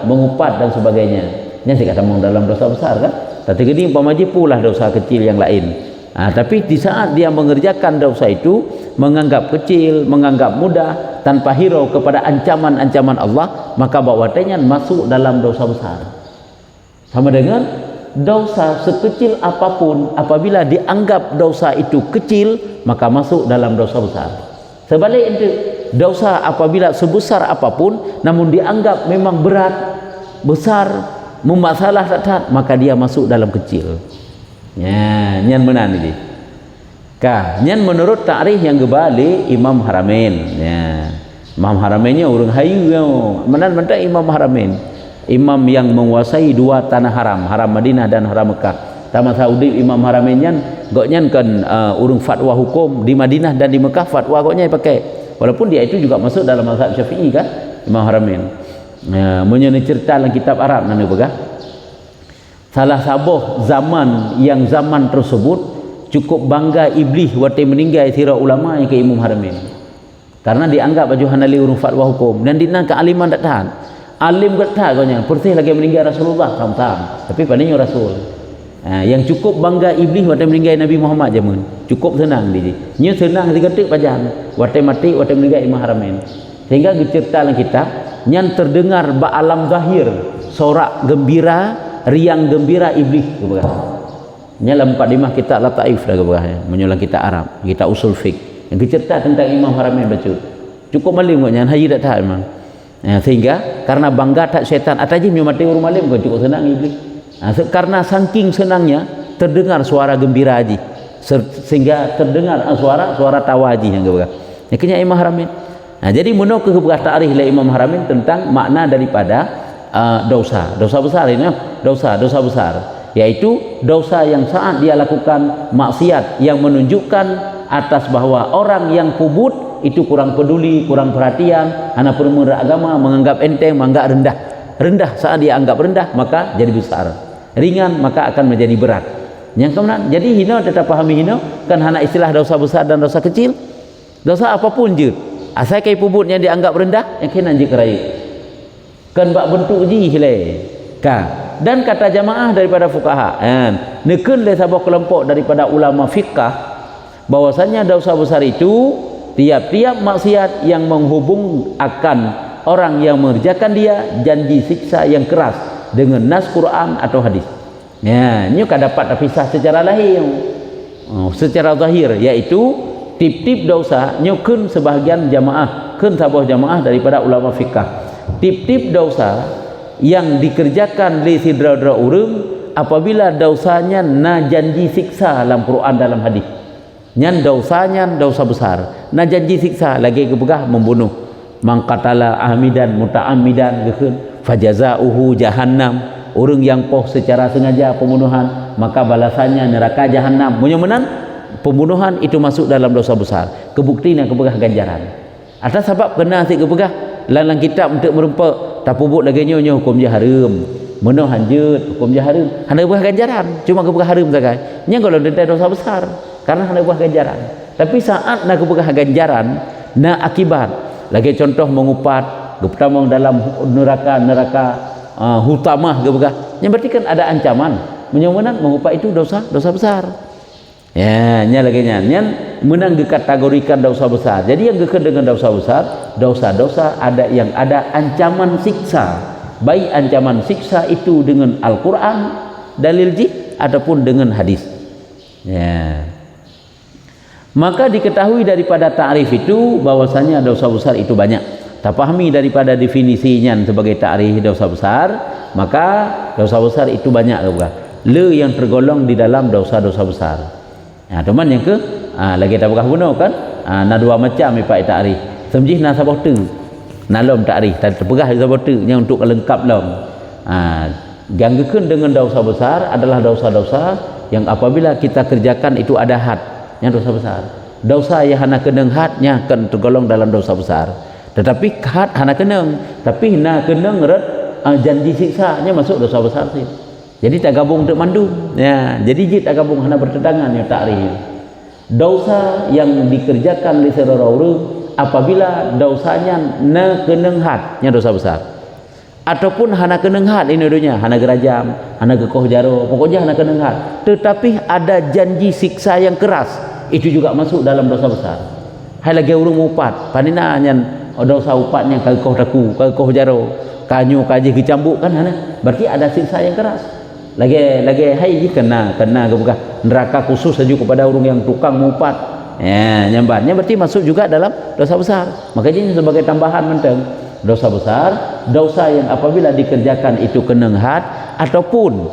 mengupat dan sebagainya. Nya saya kata dalam dosa besar kan. Tapi gini umpamanya pula dosa kecil yang lain. Tapi di saat dia mengerjakan dosa itu menganggap kecil, menganggap mudah tanpa hirau kepada ancaman-ancaman Allah, maka bawatanya masuk dalam dosa besar. Sama dengan dosa sekecil apapun apabila dianggap dosa itu kecil maka masuk dalam dosa besar. Sebaliknya dosa apabila sebesar apapun namun dianggap memang berat, besar, memasalah tak, maka dia masuk dalam kecil. Ya, nyan menan ini. Kah, nyan menurut takrif yang kebalik Imam Haramain. Ya. Imam Haramainnya orang hayu yo. Menan mentak Imam Haramain. Imam yang menguasai dua tanah haram, haram Madinah dan haram Mekah. Sama Saudi Imam Haramainnya goknya kan urung fatwa hukum di Madinah dan di Mekah fatwa goknya pakai. Walaupun dia itu juga masuk dalam mazhab Syafi'i kan, Imam Haramain. Menyenai cerita dalam kitab Arab nana begah. Salah sabuh zaman yang zaman tersebut cukup bangga iblis waktu meninggal sira ulama yang ke Imam Haramain. Karena dianggap baju hanali urung fatwa hukum dan dinang kealiman tak tahan. Alim kata katanya, persis lagi meninggal Rasulullah sama-sama. Tapi padanya Rasul. Yang cukup bangga iblis waktu meninggal Nabi Muhammad zaman. Cukup senang dia. Nya senang diketik pajang. Waktu mati waktu meninggal Imam Haramain. Sehingga cerita dalam kitab yang terdengar ba alam zahir sorak gembira, riang gembira iblis keberah. Nya dalam 45 kitab Lataif dah keberah. Menyulang kitab Arab, kitab usul fiqh. Yang cerita tentang Imam Haramain baca. Cukup malim kok haji tak tahu memang. Sehingga karena bangga tak syaitan atajim yang mati urung malim kau cukup senang iblis. Karena saking senangnya terdengar suara gembira haji sehingga terdengar suara tawa haji yang keberah. Akhirnya Imam Haramain. Jadi menurut keberah takrif oleh Imam Haramain tentang makna daripada dosa besar ini, dosa besar, yaitu dosa yang saat dia lakukan maksiat yang menunjukkan atas bahwa orang yang kubut itu kurang peduli, kurang perhatian, hanya pemuda agama menganggap enteng, menganggap rendah saat dia anggap rendah maka jadi besar, ringan maka akan menjadi berat. Yang kemudian jadi hina tetap pahami hina kan hanya istilah dosa besar dan dosa kecil, dosa apapun je asal kai pubutnya dianggap rendah yang kena je kerai kan bak bentuk ji le ka. Dan kata jamaah daripada fuqaha neken le sabah kelompok daripada ulama fiqh bahwasanya dosa besar itu tiap-tiap maksiat yang menghubung akan orang yang mengerjakan dia janji siksa yang keras dengan nas Quran atau hadis. Ya, ini kan dapat terpisah secara lahir, secara zahir, yaitu tip-tip dosa nyukun sebahagian jamaah, kun sabah jamaah daripada ulama fikah. Tip-tip dosa yang dikerjakan li sidra-dra urang apabila dosanya na janji siksa dalam Quran dalam hadis. Nyan dosanya dosa besar. Na janji siksa lagi kebegah membunuh. Mangkatala ahmidan muta'ammidan gekeun fajazauhu jahannam. Orang yang poh secara sengaja pembunuhan maka balasannya neraka jahannam. Munyamenan pembunuhan itu masuk dalam dosa besar. Kebuktinya kebegah ganjaran. Atas sebab kena si kebegah lalang kitab untuk merempak tapubut lagi nyonya hukum jaharum. Menuh hanjut hukum jaharum. Hana buah ganjaran. Cuma kebegah harum saja. Nya kalau ada dosa besar. Karena hendak buah ganjaran. Tapi saat nak buah ganjaran, nak akibat. Lagi contoh mengupat, pertama dalam neraka hutamah gebuka. Yang berarti kan ada ancaman. Menyomanan mengupat itu dosa besar. Ya, nya lagi nya menang dikategorikan dosa besar. Jadi yang gekeun dengan dosa besar, dosa-dosa ada yang ada ancaman siksa. Baik ancaman siksa itu dengan Al-Qur'an, dalil jih ataupun dengan hadis. Ya. Maka diketahui daripada ta'rif itu bahwasanya dosa besar itu banyak. Terpahami daripada definisinya sebagai ta'rif dosa besar, maka dosa besar itu banyak juga. Le yang tergolong di dalam dosa-dosa besar. Nah, teman yang ke lagi tak berkah guna kan? Na dua macam ipak ta'rif. Semjih na sabah tu. Na lom ta'rif, tak terpegah sabah tu yang untuk lengkap lom. Yang gekun dengan dosa besar adalah dosa-dosa yang apabila kita kerjakan itu ada had. Yang dosa besar. Dosa yang hana keneng hadnya akan tergolong dalam dosa besar. Tetapi had hana keneng, tapi hana keneng red janji siksanya masuk dosa besar sih. Jadi tak gabung untuk mandu. Ya, jadi jid tak gabung hana bertentangan yang takrif. Dosa yang dikerjakan oleh seorang apabila dosanya na keneng hadnya dosa besar. Ataupun hana keneng had ini dunia, hana gerajam, hana gekoh jaro, pokoknya hana keneng had. Tetapi ada janji siksa yang keras. Itu juga masuk dalam dosa besar. Hai lagi urung upat, panina nyan dosa upatnya kagekoh daku, kagekoh jaro, kanyu kaji kecambuk kan hana. Berarti ada siksa yang keras. lagi hai kena ke bukan neraka khusus saja kepada orang yang tukang mumpat nyambatnya berarti masuk juga dalam dosa besar. Makanya sebagai tambahan menteng dosa besar, dosa yang apabila dikerjakan itu kena had ataupun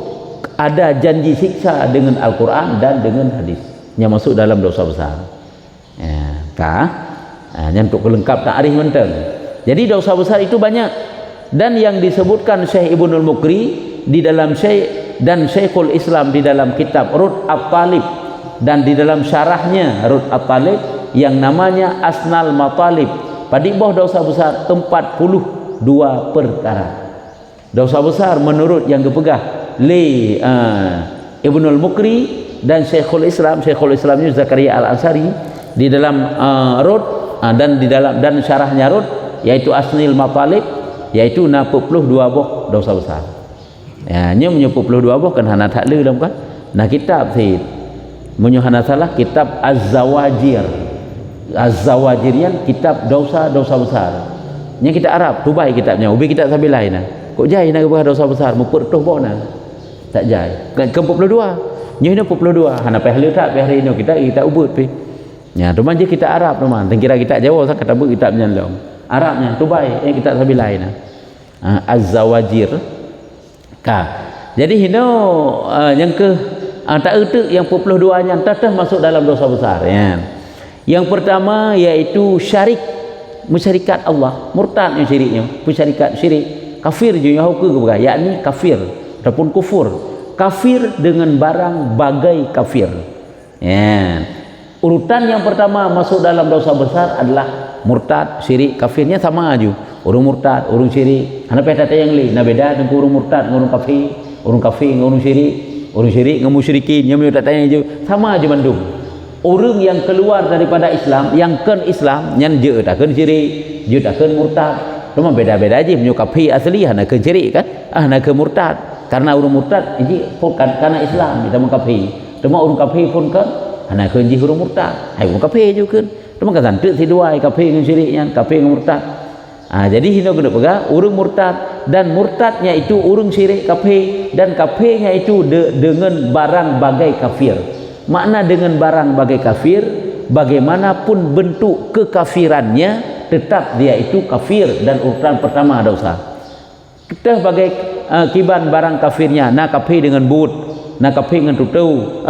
ada janji siksa dengan Al-Quran dan dengan hadis yang masuk dalam dosa besar. Yang untuk kelengkap ta'rif menteng. Jadi dosa besar itu banyak, dan yang disebutkan Syekh Ibnul Mukri di dalam dan Syekhul Islam di dalam kitab Rud At-Talib dan di dalam syarahnya Rud At-Talib yang namanya Asnal Matalib, pada bawah dosa besar 42 perkara. Dosa besar menurut yang dipegah li Ibnul Mukri dan Syekhul Islamnya Zakaria Al-Ansari di dalam Rud dan di dalam dan syarahnya Rud, yaitu Asnil Matalib, yaitu 62 buah dosa besar. Nya 62 buah kan hana tak le dalam kan. Nah kitab si menyuhana salah kitab Az-Zawajir. Az-Zawajirian kitab dosa-dosa besar. Nya kita Arab tu baik kitabnya. Ubi kitab sabi lain nah. Kok jai nak buah dosa besar mupur tuh bona. Tak jai. Ke 42. Nya 42. Hana peh le tak peh hari ni kita ubut pi. Nya tu manje kita Arab teman. Tengkira kita Jawa sak kata bu kitabnya long. Arabnya tu baik kitab sabi lain nah. Az-Zawajir. Jadi hino yang ke tak erti yang 42 nya tetap masuk dalam dosa besar ya. Yang pertama yaitu syarik, musyrikat Allah, murtad yang syiriknya, musyrikat syirik, kafir je yang hukum ke yakni kafir ataupun kufur. Kafir dengan barang bagai kafir. Ya. Urutan yang pertama masuk dalam dosa besar adalah murtad, syirik, kafirnya sama aja. Orang murtad, orang syirik. Hana peta yang lain. Nah beda dengan orang murtad, orang kafir, orang syirik, dengan musyrikin, yang tak tanya je. Sama aja mandum. Orang yang keluar daripada Islam, yang ken Islam, yang je takkan syirik, je takkan murtad. Cuma beda-beda aja. Punya kafir asli hana ken syirik kan? Hana ken murtad. Karena orang murtad ini bukan karena Islam kita mengkafir. Cuma orang kafir pun kan hana ken je orang murtad. Hai orang kafir juga kan. Cuma kan santet si dua kafir dengan syiriknya, kafir dengan murtad. Jadi hina kena pegang orang murtad, dan murtadnya itu orang syirik kafir, dan kafirnya itu dengan barang bagai kafir. Makna dengan barang bagai kafir, bagaimanapun bentuk kekafirannya tetap dia itu kafir, dan urutan pertama dosa. Kita bagai kiban barang kafirnya, na kafir dengan but, na kafir dengan tutu,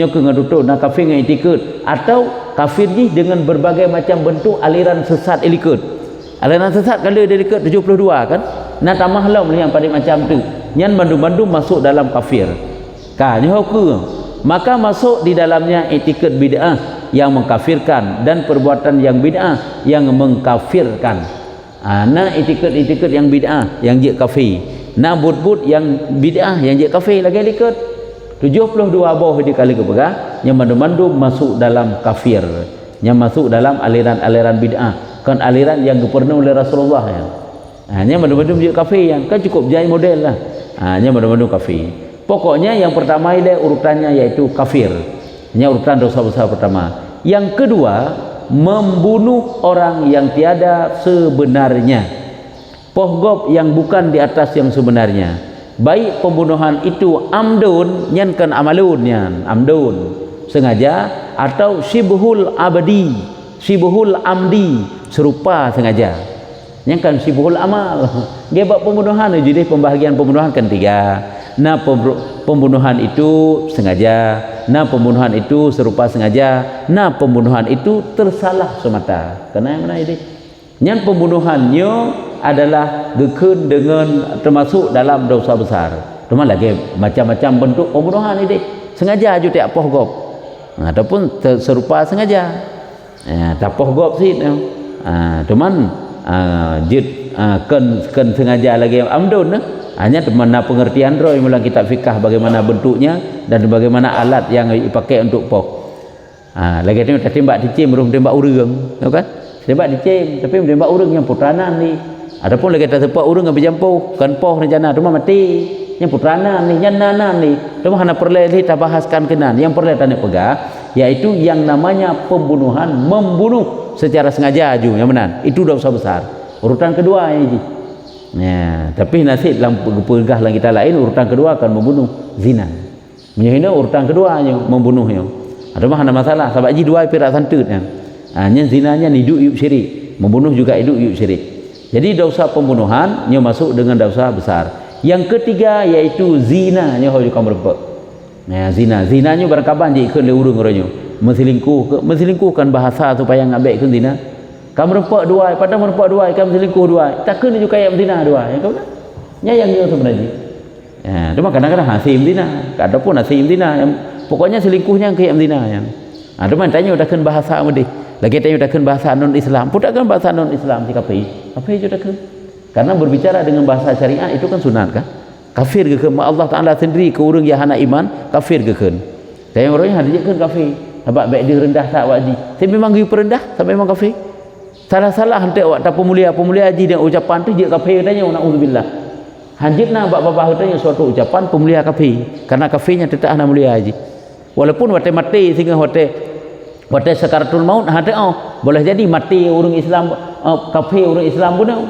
dengan tutu, na kafir dengan itikad, atau kafir dengan berbagai macam bentuk aliran sesat ilikut. Aliran sesat kalau dia dekat 72 kan, nak tambah lah melihat pada macam tu, yang bandum-bandum masuk dalam kafir. Ni hukum. Maka masuk di dalamnya etikad bid'ah yang mengkafirkan, dan perbuatan yang bid'ah yang mengkafirkan. Nah etikad yang bid'ah yang je kafir. Nah but-but yang bid'ah yang je kafir lagi likat. 72 bawah dikali kepegah yang bandum-bandum masuk dalam kafir, yang masuk dalam aliran-aliran bid'ah. Kan aliran yang dipernah oleh Rasulullah ya. Hanya madu-madu dia kafir yang kan cukup jai model lah. Hanya madu-madu kafir. Pokoknya yang pertama ini urutannya yaitu kafir. Ini urutan dosa besar pertama. Yang kedua, membunuh orang yang tiada sebenarnya. Pohgop yang bukan di atas yang sebenarnya. Baik pembunuhan itu amdun nyankan amalun yan, amdun sengaja, atau sibhul abadi, sibhul amdi, serupa sengaja. Yang kan sibhul amal. Dia buat pembunuhan jadi pembahagian pembunuhan kan 3. Nah pembunuhan itu sengaja, nah pembunuhan itu serupa sengaja, nah pembunuhan itu tersalah semata. Karena yang mana ini? Yang pembunuhannya adalah gekun dengan termasuk dalam dosa besar. Cuma lagi macam-macam bentuk pembunuhan ini. Sengaja juga tak pohgop. Ataupun serupa sengaja. Tak pohgop sih. Cuman jid ken sengaja lagi amdun. Hanya mana pengertian roh mula kitab fikah bagaimana bentuknya dan bagaimana alat yang dipakai untuk poh. Lagi tu tembak dicim belum tembak urang, tahu kan? Tembak dicim tapi tembak urang yang putranan ni. Adapun lagi tak tempat urang yang berjampu kan poh rencana tu mati. Yang putranan ni, yang nanan ni. Cuma hana perlu kita bahaskan kenan. Yang perlu tanya pegah yaitu yang namanya pembunuhan, membunuh secara sengaja aju yang benar. Itu dosa besar. Urutan kedua ini. Ya, tapi nasib dalam pegah lang kita lain urutan kedua akan membunuh zina. Menyehina urutan keduanya membunuhnya. Ada mah ada masalah sebab ji dua pirak santutnya. Nya zinanya hidup yuk syirik, membunuh juga hidup yuk syirik. Jadi dosa pembunuhan nya masuk dengan dosa besar. Yang ketiga yaitu zina nya hoi kaum berpe. Ya, zinanya berkaban je ikut le urang orangnya. Menselingkuhkan bahasa supaya ngabek ke zina. Kamu rempak dua, padahal merempak dua, kamu selingkuh dua. Tak kena juga yang zina dua. Ya kau nak? Yang dia sebenarnya. Ya, cuma kadang-kadang hasil zina, ada pun hasil zina. Pokoknya selingkuhnya ke yang zina yang. Cuma tanya dah kan bahasa mudi. Lagi tanya dah kan bahasa non-Islam. Pun takkan bahasa non-Islam si kafir. Kafir juga kan. Karena berbicara dengan bahasa syariat itu kan sunat kan? Kafir ke kan? Allah Taala sendiri ke orang yang hana iman, kafir ke kan? Tanya orangnya ada je kan kafir. Sebab baik dia rendah tak wajib. Tapi memang dia perendah, sampai memang kafir. Salah-salah hendak awak tak pemulia haji dan ucapan tu je kafir tanya naudzubillah. Hanjitna bapa-bapa tanya suatu ucapan pemulia kafir karena kafirnya tetap ana mulia haji. Walaupun wate mati sehingga wate sakaratul maut ada boleh jadi mati orang Islam kafir orang Islam bunuh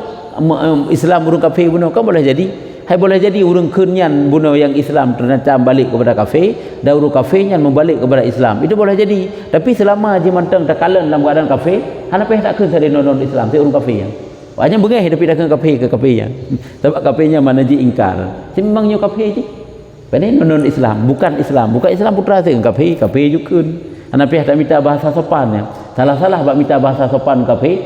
Islam orang kafir bunuh kan boleh jadi. Hai boleh jadi orang kenyan bunuh yang Islam ternyata balik kepada kafir dan orang kafirnya membalik kepada Islam. Itu boleh jadi. Tapi selama je mantang tak kalan dalam keadaan kafir, hana peh tak keun sari non Islam, si orang kafir yang. Banyak bengeh tapi dah keun kafir ke kafir yang. Sebab kafirnya mana je ingkar. Si memangnya kafir je. Padahal non Islam, bukan Islam putra si kafir juga. Hana peh tak minta bahasa sopan ya. Salah-salah bab minta bahasa sopan kafir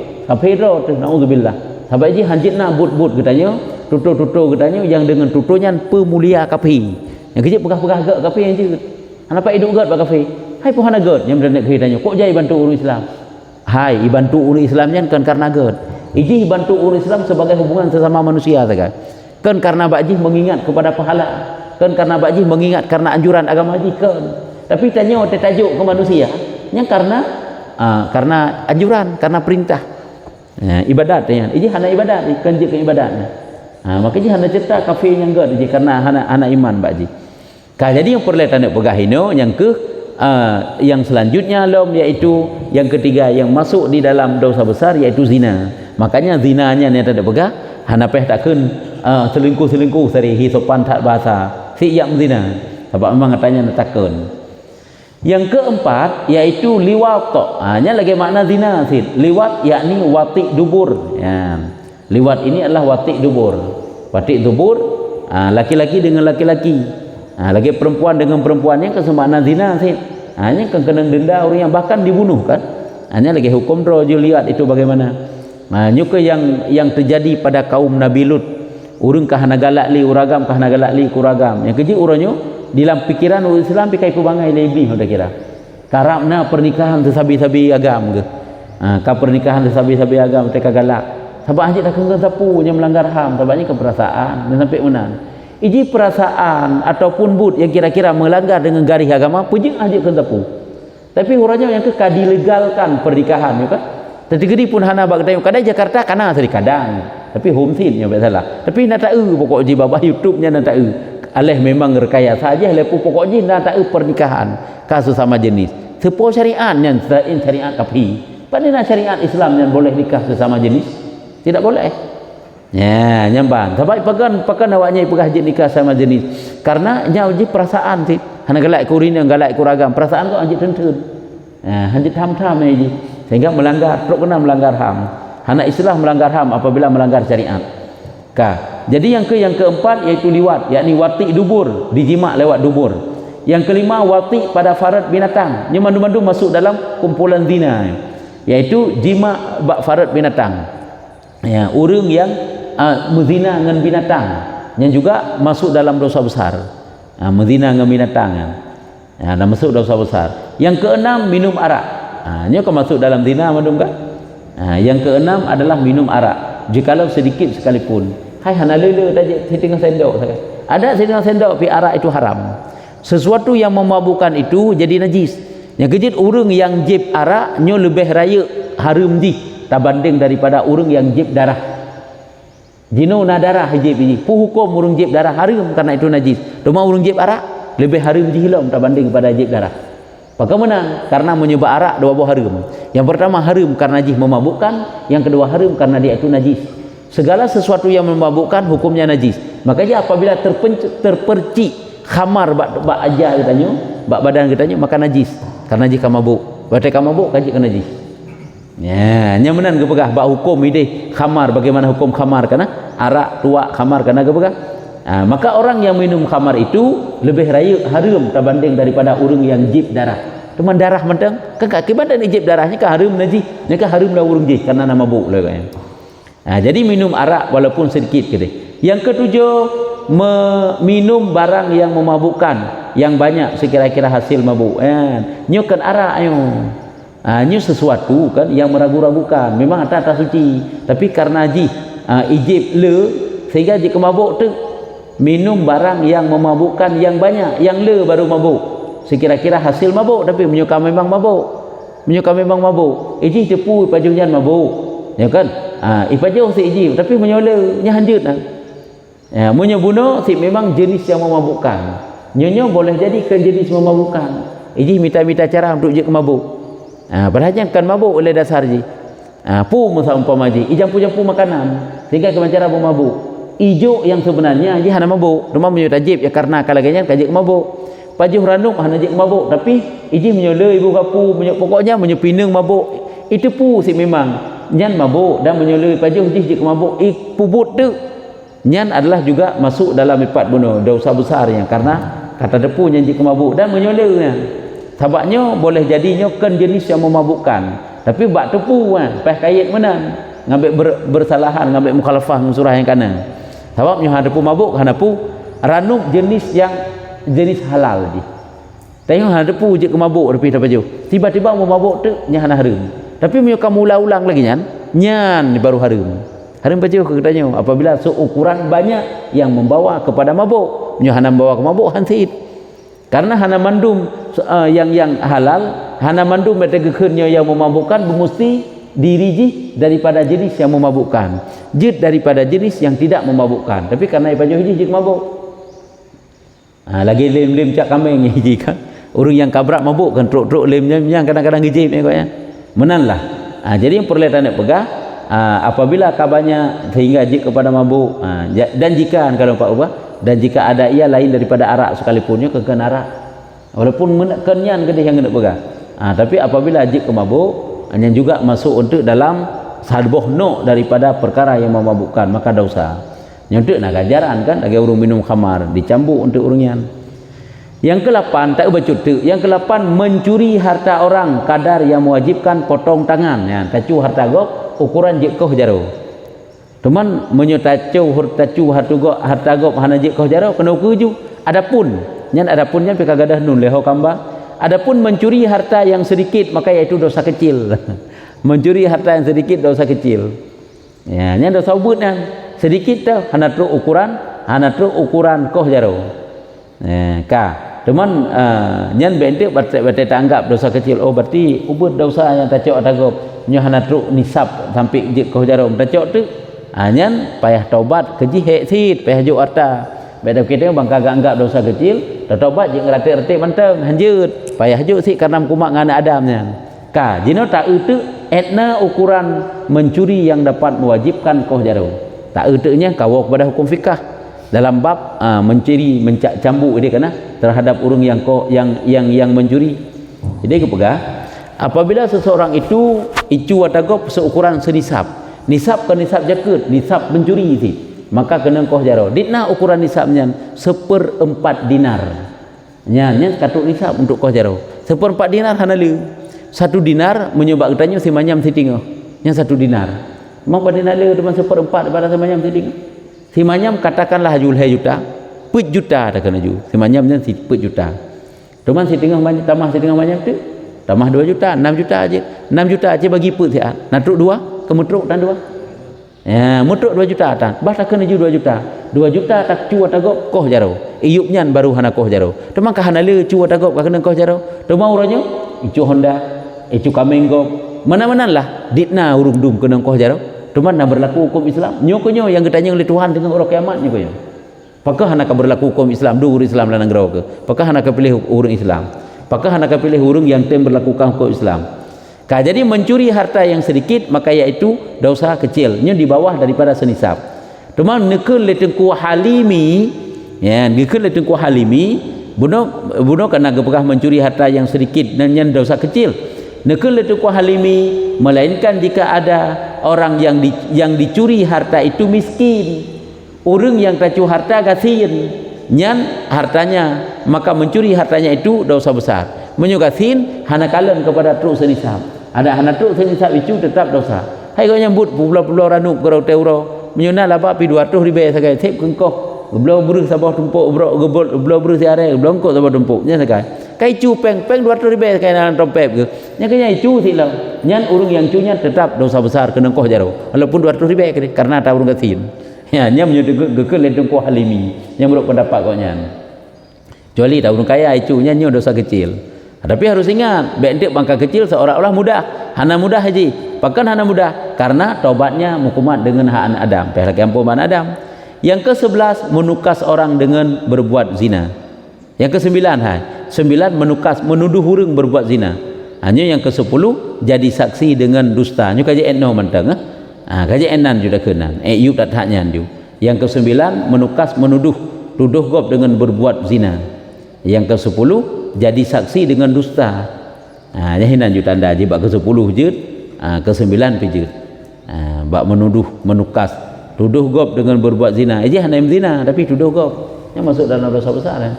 ro tu naudzubillah. Sebab je hanjitna but katanya tutur-tutur katanya yang dengan tuturnya pemulia kafir. Yang kecil pegah-pegah gak kafir yang je. Kenapa hidup gak kafir? Hai pun hana gak yang berdak tanya, kok jai bantu orang Islam? Hai, bantu orang Islamnya kan karena gak. Iji bantu orang Islam sebagai hubungan sesama manusia saja. Kan karena bakji mengingat kepada pahala. Kan karena bakji mengingat karena anjuran agama haji kan. Tapi tanya tajuk ke manusia, yang karena anjuran, karena perintah. Ya, ibadat ya. Iji hana ibadat, kan je ke ibadatnya. Makanya hana cerita kafir yang gad je karena hana iman bakji. Jadi yang perlu tanda pegah ini yang selanjutnya yaitu yang ketiga yang masuk di dalam dosa besar yaitu zina. Makanya zinanya yang tanda pegah hana peh takkan selingkuh sari hisopan tak bahasa si yang zina. Sebab memang katanya takkan. Yang keempat yaitu liwat. Nya lagi makna zina sih. Liwat yakni wati dubur. Ya. Liwat ini adalah wati dubur. Wati dubur laki-laki dengan laki-laki. Lagi perempuan dengan perempuannya ke semakna zina sih. Hanya kan kena denda orang yang bahkan dibunuh kan. Hanya lagi hukum rojo liwat itu bagaimana? Nyuka yang terjadi pada kaum Nabi Lut. Urang kahana galak li uragam kahana galak li kuragam. Yang keji uranyo dalam pikiran orang Islam pikai pebangai lebih sudah kira. Karapna pernikahan sesabi-sabi agam ke. Pernikahan sesabi-sabi agam mereka galak. Sebab hajit tak kena sapu yang melanggar HAM, sebabnya keperasaan dan sampai menang. Iji perasaan ataupun but yang kira-kira melanggar dengan garis agama, pujing hajit kena sapu. Tapi orangnya yang kekal dilegalkan pernikahan, ya kan? Tadi pun hana bak tengok kadang Jakarta kana seri kadang. Tapi home scene nya tak salah. Tapi nak tak pokok ji babah YouTube-nya nak tak alih memang rekayasa saja lepo pokoknya nak tak pernikahan kasus sama jenis. Sepo syariat yang syariat kafir. Padahal syariat Islam yang boleh nikah sesama jenis. Tidak boleh. Ya, nyambang. Sebab pakan awaknya pegah je nikah sama jenis. Karena nya uji perasaan sih. Hana galak kurin yang galak kuragam. Perasaan kau anjit tentun. Anjit ham-ham ni je. Sehingga melanggar, teruk kena melanggar HAM. Hana Islam melanggar HAM apabila melanggar syariat. Jadi yang keempat iaitu liwat, yakni wati dubur, dijima lewat dubur. Yang kelima wati pada farad binatang. Nya mandu-mandu masuk dalam kumpulan zina. Yaitu jima bak farad binatang. Ya, orang yang menzina dengan binatang yang juga masuk dalam dosa besar. Menzina dengan binatang dan masuk dosa besar. Yang keenam minum arak. Nya kau masuk dalam zina madum kan? Yang keenam adalah minum arak. Jikalau sedikit sekalipun. Hai hana lele tadi setengah sendok saja. Ada setengah sendok pi arak itu haram. Sesuatu yang memabukkan itu jadi najis. Yang kejut orang yang jeb arak nyo lebih raya harum di tabanding daripada orang yang jeb darah. Jino na darah jeb ini. Pu hukum orang jeb darah harum karena itu najis. Cuma orang jeb arak lebih harum dihilam tabanding pada jeb darah. Bagaimana? Karena menyebab arak dua buah harum. Yang pertama harum karena najis memabukkan, yang kedua harum karena dia itu najis. Segala sesuatu yang memabukkan hukumnya najis. Makanya apabila terpercik khamar bak ajar katanya, bak badan katanya, maka najis. Karena najis kan mabuk. Berarti kan mabuk kaji kan najis. Ya, nya menan ke pegah bak hukum ide khamar, bagaimana hukum khamar kana arak tuak khamar kana ke pegah. Maka orang yang minum khamar itu lebih harum terbanding daripada orang yang jib darah. Teman darah mentang kan akibat dan ijib darahnya kan harum najis, nya kan harum dah urung jib karena nama mabuk lah kan. Jadi minum arak walaupun sedikit gitu. Yang ketujuh, minum barang yang memabukkan yang banyak sekira-kira hasil mabuk. Nyokan arak ayo. Nyo sesuatu kan yang meragu-ragukan. Memang atas suci, tapi karena ijib le sehingga jika mabuk tu minum barang yang memabukkan yang banyak, yang le baru mabuk. Sekira-kira hasil mabuk tapi menyuka memang mabuk. Menyuka memang mabuk. Ijib tepu pajujan mabuk. Ya kan? Ipajuh si ijib tapi menyola nya hanjut nah. Munyo bunuh si memang jenis yang memabukkan. Nyonya boleh jadi ke jenis memabukkan. Ijib minta cara untuk je ke mabuk. Padahal kan mabuk oleh dasar ji. Pu umpama ji, ijampu-jampu makanan sehingga ke cara mabuk. Ijo yang sebenarnya ji hana mabuk, cuma menyo tajib ya karena kalaganya kajik mabuk. Pajuh ranuk hana je mabuk tapi iji menyola ibu kapu, pokoknya menyepineng mabuk. Itu pu si memang nyan mabuk dan menyoloi pajuh je mabuk pubut tu nyan adalah juga masuk dalam empat bunuh dosa besarnya karena kata depu nyan je mabuk dan menyoloi sabaknya boleh jadinya kan jenis yang memabukkan tapi bak tepu kan pas kait menang ngambil bersalahan ngambil mukhalafah surah yang kanan sababnya ada pu mabuk hana pu ranuk jenis yang jenis halal je tengok ada pu je mabuk tapi dapat pajuh tiba-tiba mau mabuk tu nya hana harum. Tapi mereka ulang lagi nyan baru harum. Harum pajuh katanya apabila seukuran banyak yang membawa kepada mabuk. Hana membawa ke mabuk hansit. Karena hana mandum yang halal, hana mandum betegekeunnya yang memabukkan mesti diriji daripada jenis yang memabukkan. Jid daripada jenis yang tidak memabukkan. Tapi karena pajuh hiji mabuk. Lagi lem-lem cak kambing hiji kan. Orang yang kabrak mabuk kan truk-truk lemnya yang kadang-kadang hiji kayaknya. Menanlah. Jadi yang perlu tanda pegah apabila kabarnya sehingga jik kepada mabuk dan jika kalau Pak Ubah dan jika ada ia lain daripada arak sekalipunnya kekan arak walaupun kenyan gede yang kena pegah tapi apabila jik ke mabuk hanya juga masuk untuk dalam sadboh no daripada perkara yang memabukkan maka dosa nyontek nak ajaran kan lagi urung minum khamar dicambuk untuk urungian. Yang ke-8 tak bacut tu. Yang ke-8 mencuri harta orang kadar yang mewajibkan potong tangan. Ya, tacu harta gop ukuran je koh jaro. Teman menyatacu harta gop hana je koh jaro kena ukur ju. Adapun nyan pikagadah nun leho kamba. Adapun mencuri harta yang sedikit maka iaitu dosa kecil. Mencuri harta yang sedikit dosa kecil. Ya, nyan dosa ubutnya sedikit tu hana tru ukuran koh jaro. Teman nyan bente berarti tak anggap dosa kecil. Oh berarti ubud dosa yang tacok atagop nyo hana truk nisab sampai je kau jarum tacok tu nyan payah taubat keji hek sit payah juk arta beda kita bang kagak anggap dosa kecil taubat je ngerati-rati manteng hanjut payah juk sit karena kumak ngana adamnya ka jino tak itu etna ukuran mencuri yang dapat mewajibkan kau jarum tak eutunya kawo kepada hukum fikah dalam bab mencuri mencambuk dia kena terhadap orang yang mencuri. Jadi kepegah apabila seseorang itu icu atagop seukuran senisab nisab ke nisab jakut nisab mencuri itu maka kena koh jaro ditna ukuran nisabnya 1/4 dinar nya katuk nisab untuk koh jaro 1/4 dinar hanalu 1 dinar menyebab katanya si manyam si tinggal nya 1 dinar mau pada dinar dengan 1/4 pada si manyam si tinggal si manyam katakanlah jul juta put juta tak kena ju si manyam nya si put juta teman si tengah tamah si tengah manyam tu tambah 2 juta 6 juta aja 6 juta aja bagi put siat natruk 2 kemutruk dan 2 ya mutruk 2 juta tan bah tak kena ju 2 juta 2 juta tak cu atagop koh jaro iyup nyan baru hana koh jaro teman ka hana le cu atagop ka kena koh jaro teman uranyo icu Honda icu Kamenggo mana-mana lah ditna urung dum kena koh jaro teman nak berlaku hukum Islam nyokonyo yang ketanya oleh Tuhan dengan orang kiamat nyokonyo pakah hana ka berlaku hukum Islam urang Islam lanang gerau ke pakah hana ka pilih urang Islam pakah hana ka pilih urang yang tem berlakukan hukum Islam Jadi mencuri harta yang sedikit maka iaitu dosa kecil, nya di bawah daripada senisab. Cuma nekul le tengku halimi, ya, nekul le tengku halimi, bunuh kena gepegah mencuri harta yang sedikit dan yang dosa kecil. Nekul le tengku halimi, melainkan jika ada orang yang dicuri harta itu miskin, orang yang tacu harta gasin, nyan hartanya, maka mencuri hartanya itu dosa besar. Menyugasin hana kalen kepada truk senisab. Ada hana truk senisab itu tetap dosa. Hai kau nyambut pulau-pulau ranuk kerau teuro menyuna laba pi 200 ribu sagai tep kengkoh geblau beruh sabah tumpuk geblau beruh siare geblau kok sabah tumpuknya sagai kai cu peng 200 ribu sagai dalam dompet ke nya kanya cu silau nyan urung yang cunya tetap dosa besar kena koh jaro walaupun 200 ribu ke karena ada urung gasin ya nya menyudu gekel le tengku halimi yang menurut pendapat kau nyan kecuali dah urung kaya cu nya dosa kecil. Tapi harus ingat, bendek bangka kecil seolah-olah mudah. Hana mudah haji. Bahkan hana mudah karena taubatnya mukumat dengan hak anak Adam. Pihak ampunan Adam. Yang ke-11 menukas orang dengan berbuat zina. Yang ke-9 menukas menuduh orang berbuat zina. Hanya yang ke-10 jadi saksi dengan dusta. Nyu kaji enno mentang. Kaji enan juga kenan. Yuk dat haknya nyu. Yang ke-9 menukas menuduh gop dengan berbuat zina. Yang ke-10 jadi saksi dengan dusta. Jahinan ju tanda je bab ke-10 jeut, ke-9 pijut. Bab menuduh, menukas, tuduh gop dengan berbuat zina. Je hana zina tapi tuduh gop. Yang masuk dalam dosa besar kan.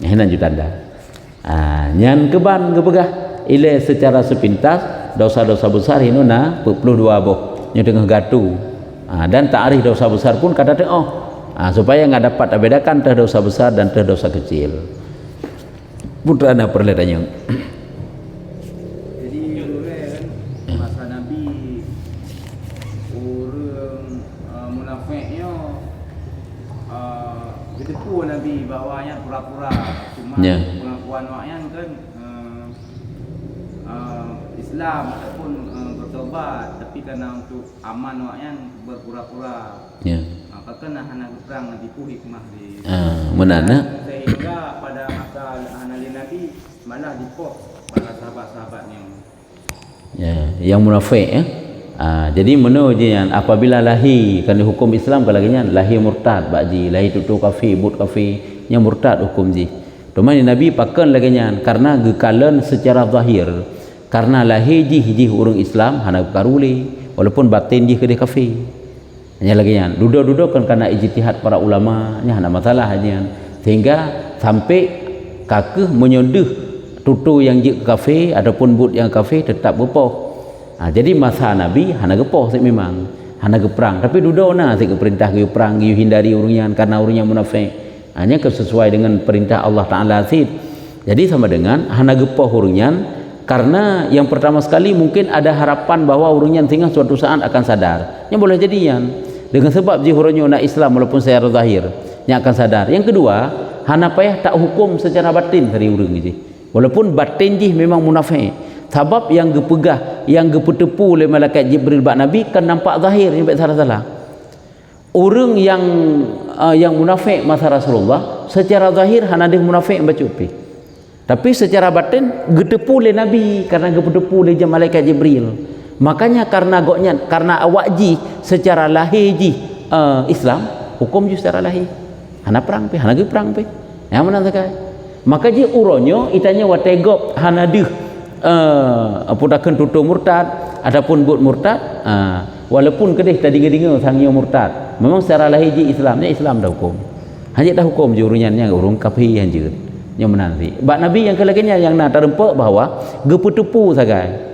Jahinan ju tanda. Nyan keban kepegah ile secara sepintas dosa-dosa besar hinuna 22 boh. Nya tengah gatu. Dan takrif dosa besar pun kata supaya enggak dapat bedakan antara dosa besar dan dosa kecil. Putra nak perletanya. Jadi kan masa Nabi orang munafiknya ditipu Nabi bawahnya pura-pura cuma pengakuan wayan kan Islam ataupun bertobat tapi karena untuk aman wayan berpura-pura. Kena hana perang ditipu hikmah di menana sehingga pada masa Nabi malah dipoh para sahabat-sahabatnya yang munafik jadi menurut apabila lahir kan hukum Islam kalagnya lahir murtad bakji lahir tutu kafir but kafir yang murtad hukum ji cuma Nabi pakan laganya karena gekalan secara zahir karena lahir ji orang Islam hana karuli walaupun batin ji kedih kafir hanya lagi yang duduk-duduk kan karena ijtihad para ulama nya ada masalah hanya sehingga sampai kakeh menyoduh tutu yang jik kafe ataupun but yang kafe tetap gepoh. Jadi masa Nabi hana gepoh sih memang hana geperang tapi duduk na sih perintah ge perang ge hindari urungan karena urungan munafik hanya sesuai dengan perintah Allah Taala sih. Jadi sama dengan hana gepoh urungan karena yang pertama sekali mungkin ada harapan bahwa urungan sehingga suatu saat akan sadar yang boleh jadian dengan sebab jihurnya nak Islam walaupun secara zahir yang akan sadar. Yang kedua hana payah tak hukum secara batin dari urang ji walaupun batin ji memang munafik sebab yang gepegah yang gepetepu oleh malaikat Jibril bak Nabi kan nampak zahir ni salah-salah orang yang munafik masa Rasulullah secara zahir hana dia munafik baca pi tapi secara batin getepu oleh Nabi karena gepetepu oleh malaikat Jibril. Makanya karena awak ji secara lahir ji Islam hukum ji secara lahir hana perang pe hana ge perang pe yang mana sakai maka ji uronyo itanya wategop hana deuh apudakeun tutu murtad ataupun but murtad walaupun kedih tadi gedinga sangio murtad memang secara lahir ji Islamnya Islam dah hukum hanya dah hukum ji urunyannya urung kafir hanjeut nya menanti bak Nabi yang kelaginya yang nak terempak bahwa gepetepu sagai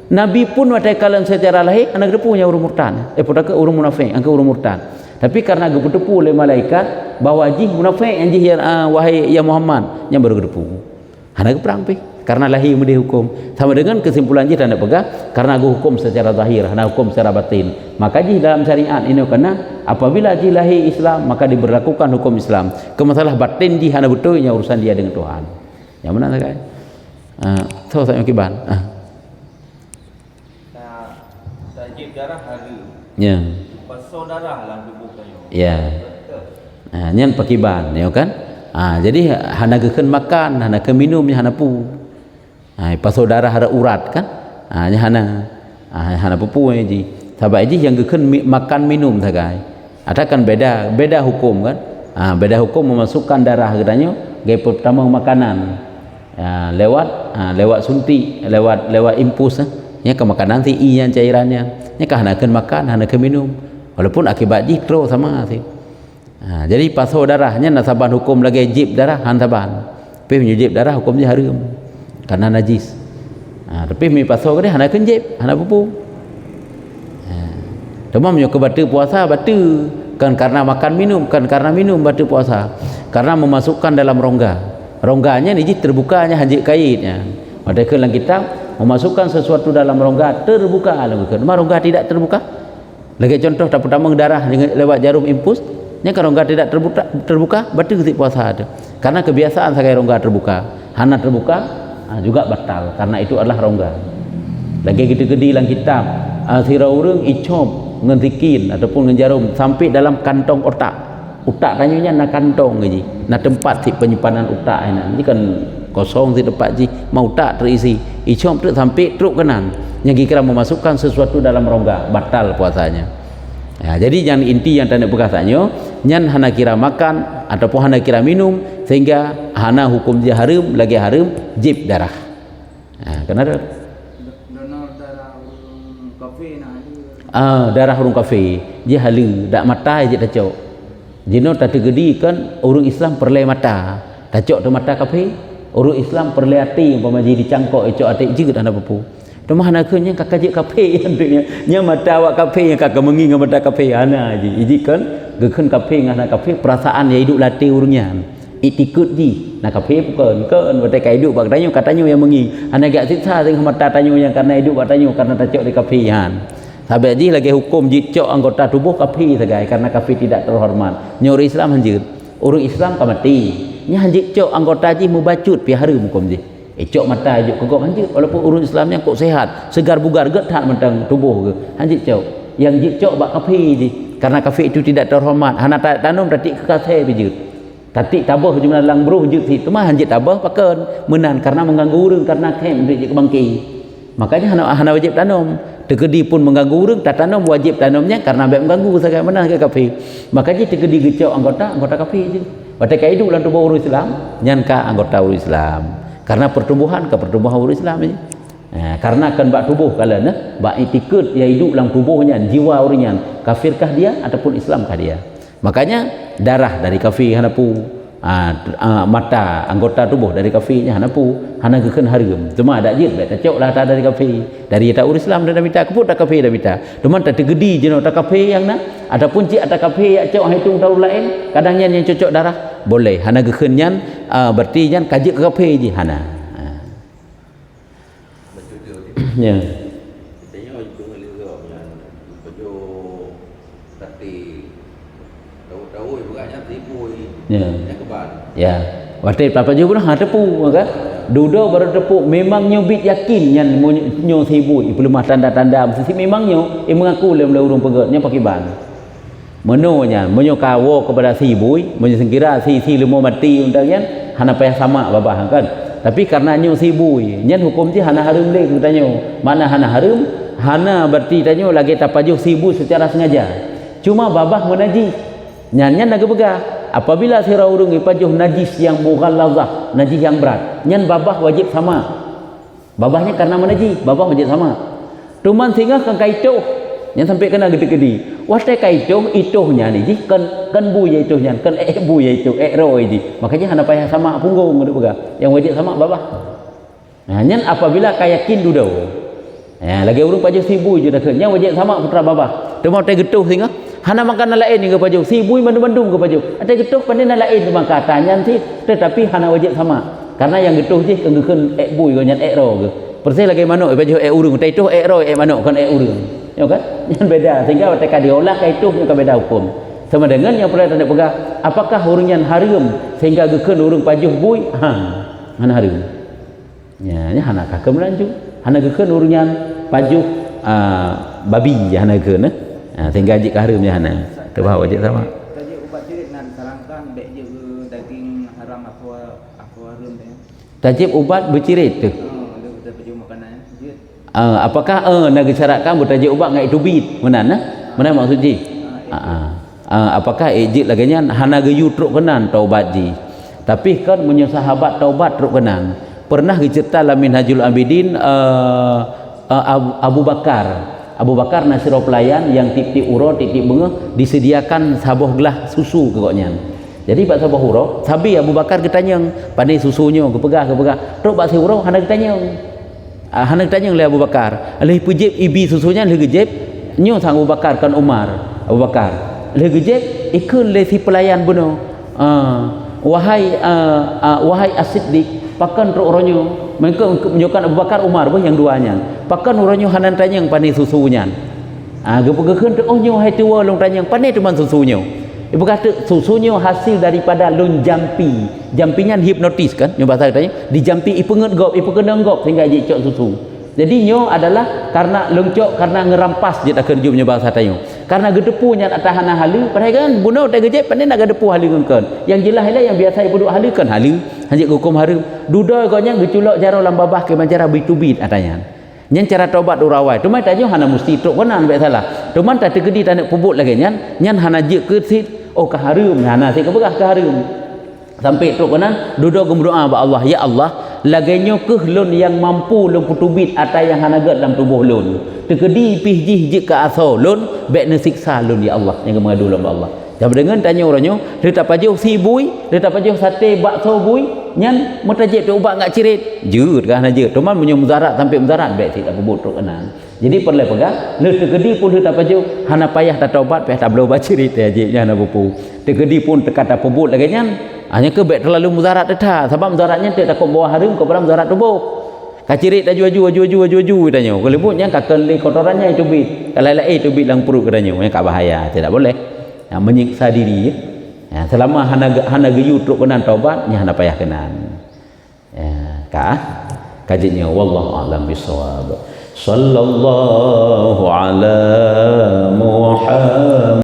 Nabi pun watai kalan secara lahir anak depunya urung murtad pudak urung munafik angka urung murtad tapi karena gepetepu oleh malaikat bahwa jih munafik yang jih wahai ya Muhammad yang baru gedepu hana perang pi karena lahir mudi hukum sama dengan kesimpulan jih tanda pegah karena hukum secara zahir hana hukum secara batin maka jih dalam syariat ini kena apabila jih lahir Islam maka diberlakukan hukum Islam ke masalah batin jih hana betulnya urusan dia dengan Tuhan yang mana kan so saya kiban darah hari ya bersaudara lah dibukanya ya nyan pakiban ya kan jadi hana geukeun makan hana ke minum hana pu pasaudara hara urat kan nya hana pupu ji sabab ji yang gekeun makan minum sagai ada kan beda hukum kan beda hukum memasukkan darah katanya gaya pertama makanan lewat suntik lewat impuls nya ke makanan si yang cairannya nya hanakeun makan hanakeun minum walaupun akibat ji terus sama sih jadi paso darahnya nasaban hukum lagi jib darah han saban tapi menyujib darah hukumnya haram karena najis tapi mi paso ke dia hana kenjib hana pupu cuma menyuka batal puasa batal kan karena makan minum kan karena minum batal puasa karena memasukkan dalam rongganya niji terbukanya hanjik kaitnya mereka dalam kitab memasukkan sesuatu dalam rongga terbuka cuma rongga tidak terbuka lagi contoh tak pertama darah lewat jarum impuls nya kalau rongga tidak terbuka batal puasa ada karena kebiasaan sebagai rongga terbuka hana terbuka juga batal karena itu adalah rongga lagi gede-gede dalam kitab sira urang icop ngentikin ataupun ngejarum sampai dalam kantong otak tanyanya na kantong ji na tempat si penyimpanan otak ini kan kosong si tempat ji mau tak terisi icop tu sampai truk kanan yang kira memasukkan sesuatu dalam rongga batal puasanya jadi yang inti yang tanda perkataannya nyan hana kira makan ataupun hana kira minum sehingga hana hukum dia haram lagi haram jib darah kenapa donor darah urung kafe darah urung kafe dia halu dak mata je tacok jino tak tergedi kan urung Islam perlai mata tacok tu mata kafe urung Islam perlai hati umpama ji dicangkok ecok hati je dak apa rumah anaknya kakak je kafe nya mata awak kafe yang kakak mengi dengan mata kafe ana ji kan gekeun kafe ngana kafe perasaan ya hidup latih urungnya itikut ji na kafe bukan kan bate kai hidup bak katanya yang mengi ana gak siksa sing mata tanyo yang karena hidup bak tanyo karena tacok di kafe sahabat ji lagi hukum jicok anggota tubuh kafe segai karena kafe tidak terhormat nyuri Islam hanjir urung Islam ka mati nya hanjir cok anggota ji mubacut pi harum hukum ji cok mata juk kogok hanjir walaupun urung Islamnya kok sehat segar bugar getat mentang tubuh ke hanjir cok yang jicok bak kafe ji karena kafe itu tidak terhormat hana tanum tatik ke kafe bijut tatik tabah jumlah lang bruh jut si tu mah hanjir tabah pakeun menan karena mengganggu urang karena kem dik bangki makanya hana wajib tanum tegedi pun mengganggu urang tak tanum wajib tanumnya karena ambek mengganggu sangat menah ke kafe makanya tegedi gecok anggota kafe je batai ka hidup dalam tubuh urang Islam nyan ka anggota urang Islam karena pertumbuhan urang Islam ni karena akan bak tubuh kalana bak itikad ya hidup dalam tubuhnya jiwa orangnya kafirkah dia ataupun Islamkah dia makanya darah dari kafir hanapu mata anggota tubuh dari kafirnya hanapu hana gekeun harum cuma ada je baik tacok lah dari kafir dari ta urang Islam dan minta keput tak kafir dah minta cuman tak tegedi je tak kafir yang na adapun cik ada kafir ya cok hitung tahu lain kadangnya yang cocok darah boleh hana gekeun nyan berarti nyan kaji ke kafir je hana ya katanya itu ngeliroknya baju tadi tahu bukannya tipu ya keban ya waktu apa je pun tepu kan dudo baru tepu memang nyubit yakin yang nyo sibui belum tanda-tanda mesti memang nyo mengaku lem urung pegatnya pakai ban menonya menyo kawo kepada sibui menyo sengkira si lemo mati undangnya hana payah sama babah kan tapi karena nyo sibui nyen hukum je hana harum le katanya mana hana harum hana berarti tanya lagi tapajuh sibui secara sengaja cuma babah menajis nyan naga begah apabila sira urung ipajuh najis yang mughallazah najis yang berat nyan babah wajib sama babahnya karena menajis babah wajib sama cuman sehingga kan kaituh nyan sampai kena gede-gede watai kaituh ituhnya ni kan bu ya ituhnya kan bu ya itu ro ini makanya hana payah sama punggung ngadu begah yang wajib sama babah nah nyan apabila kayakin dudau lagi urung pajuh sibu je dah nya wajib sama putra babah tu mau tai getuh sehingga hana makan lain ni ke pajuh sibui bandung-bandung ke pajuh ada getuh pandai lain tu maka tanya nanti tetapi hana wajib sama karena yang getuh je keun bui ko nyan ro ke persis lagi manuk pajuh urung tai tu ro manuk kan urung ya kan yang beda sehingga ketika diolah kaituhnya ke beda hukum sama dengan yang pernah tanda pegah apakah urung yang harum sehingga gekeun urung pajuh bui hana harum nya hana ka kemelanju hana gekeun urung yang pajuh babi hana gekeun sehingga jik harumnya hana tu bahawa wajib sama tadi ubat cirit nak disarankan dek je daging haram aku harum teh tajib ubat bercirit tu dia betul makanan cirit apakah nak syaratkan bertajuk ubat ngai tubit menan mana maksud ji apakah ejit laganya hana geyu truk kenan taubat ji tapi kan punya sahabat taubat truk kenan pernah dicerita dalam Minhajul Abidin Abu Bakar Nasiro pelayan yang tip-tip uro tip-tip bunga disediakan sabuh gelas susu kekoknya jadi pak sabuh uro sabi Abu Bakar ketanya pandai susunya kepegah truk pak uro hana ketanya oleh Abu Bakar alih pujib ibi susunya alih gejib nyo sang Abu Bakar kan Umar Abu Bakar alih gejib ikun le si pelayan buno wahai As-Siddiq pakan truk ronyo mereka menunjukkan Abu Bakar Umar yang duanya pakan uronyo hanan tanyang pandai susunya gepegekeun oh nyo hai tua long tanyang pandai teman susunya ibu kata susunya hasil daripada lun jampinya hipnotis kan nyo bahasa katanya dijampi ipenget gop ipengen gop sehingga jadi cok susu jadi nyo adalah karena lengcok karena ngerampas je tak kerja nyo bahasa tayo karena gedepu nya atas hana halu padahal kan bunuh tak gejep pandai nak gedepu halu kan yang jelas lah yang biasa ibu duk halu kan halu hanjik hukum haru duda gonya geculok jaro lambabah ke mancara bitubit atanya nyen cara taubat urawai tu mai tanyo hana mesti truk kanan baik salah tu man tak tegedi tak nak pubut lagi nyen hana je ke sit oh kaharum hana sik kebegah kaharum sampai truk kanan duda berdoa ba Allah ya Allah lagenyo ke lun yang mampu lun putubit atai yang hana gat dalam tubuh lun tegedi pihjih je ke aso lun baik ne siksa lun ya Allah yang mengadu ba Allah jam dengan tanya orangnya dia tak pajuh si bui dia tak pajuh sate bakso bui nyan mutajib tu ubat ngak cirit jeut kan aja teman punya mudarat sampai mudarat baik tidak pebut tu kanan jadi perlu pegang le tegedi pun dia tak pajuh hana payah tak taubat payah tak belum baca cirit aja nya hana bupu tegedi pun tekata pebut lagi nyan hanya ke baik terlalu mudarat dah sebab mudaratnya tak takut bawa harum ke barang mudarat tubuh kacirit dah juju tanya kalau buatnya kakal le kotorannya itu bit kalau itu bit lang perut katanya yang tak bahaya tidak boleh menyiksa diri selama hana geyu truk kenan taubat nya hana payah kenan kajinya wallahu a'lam bissawab sallallahu ala Muhammad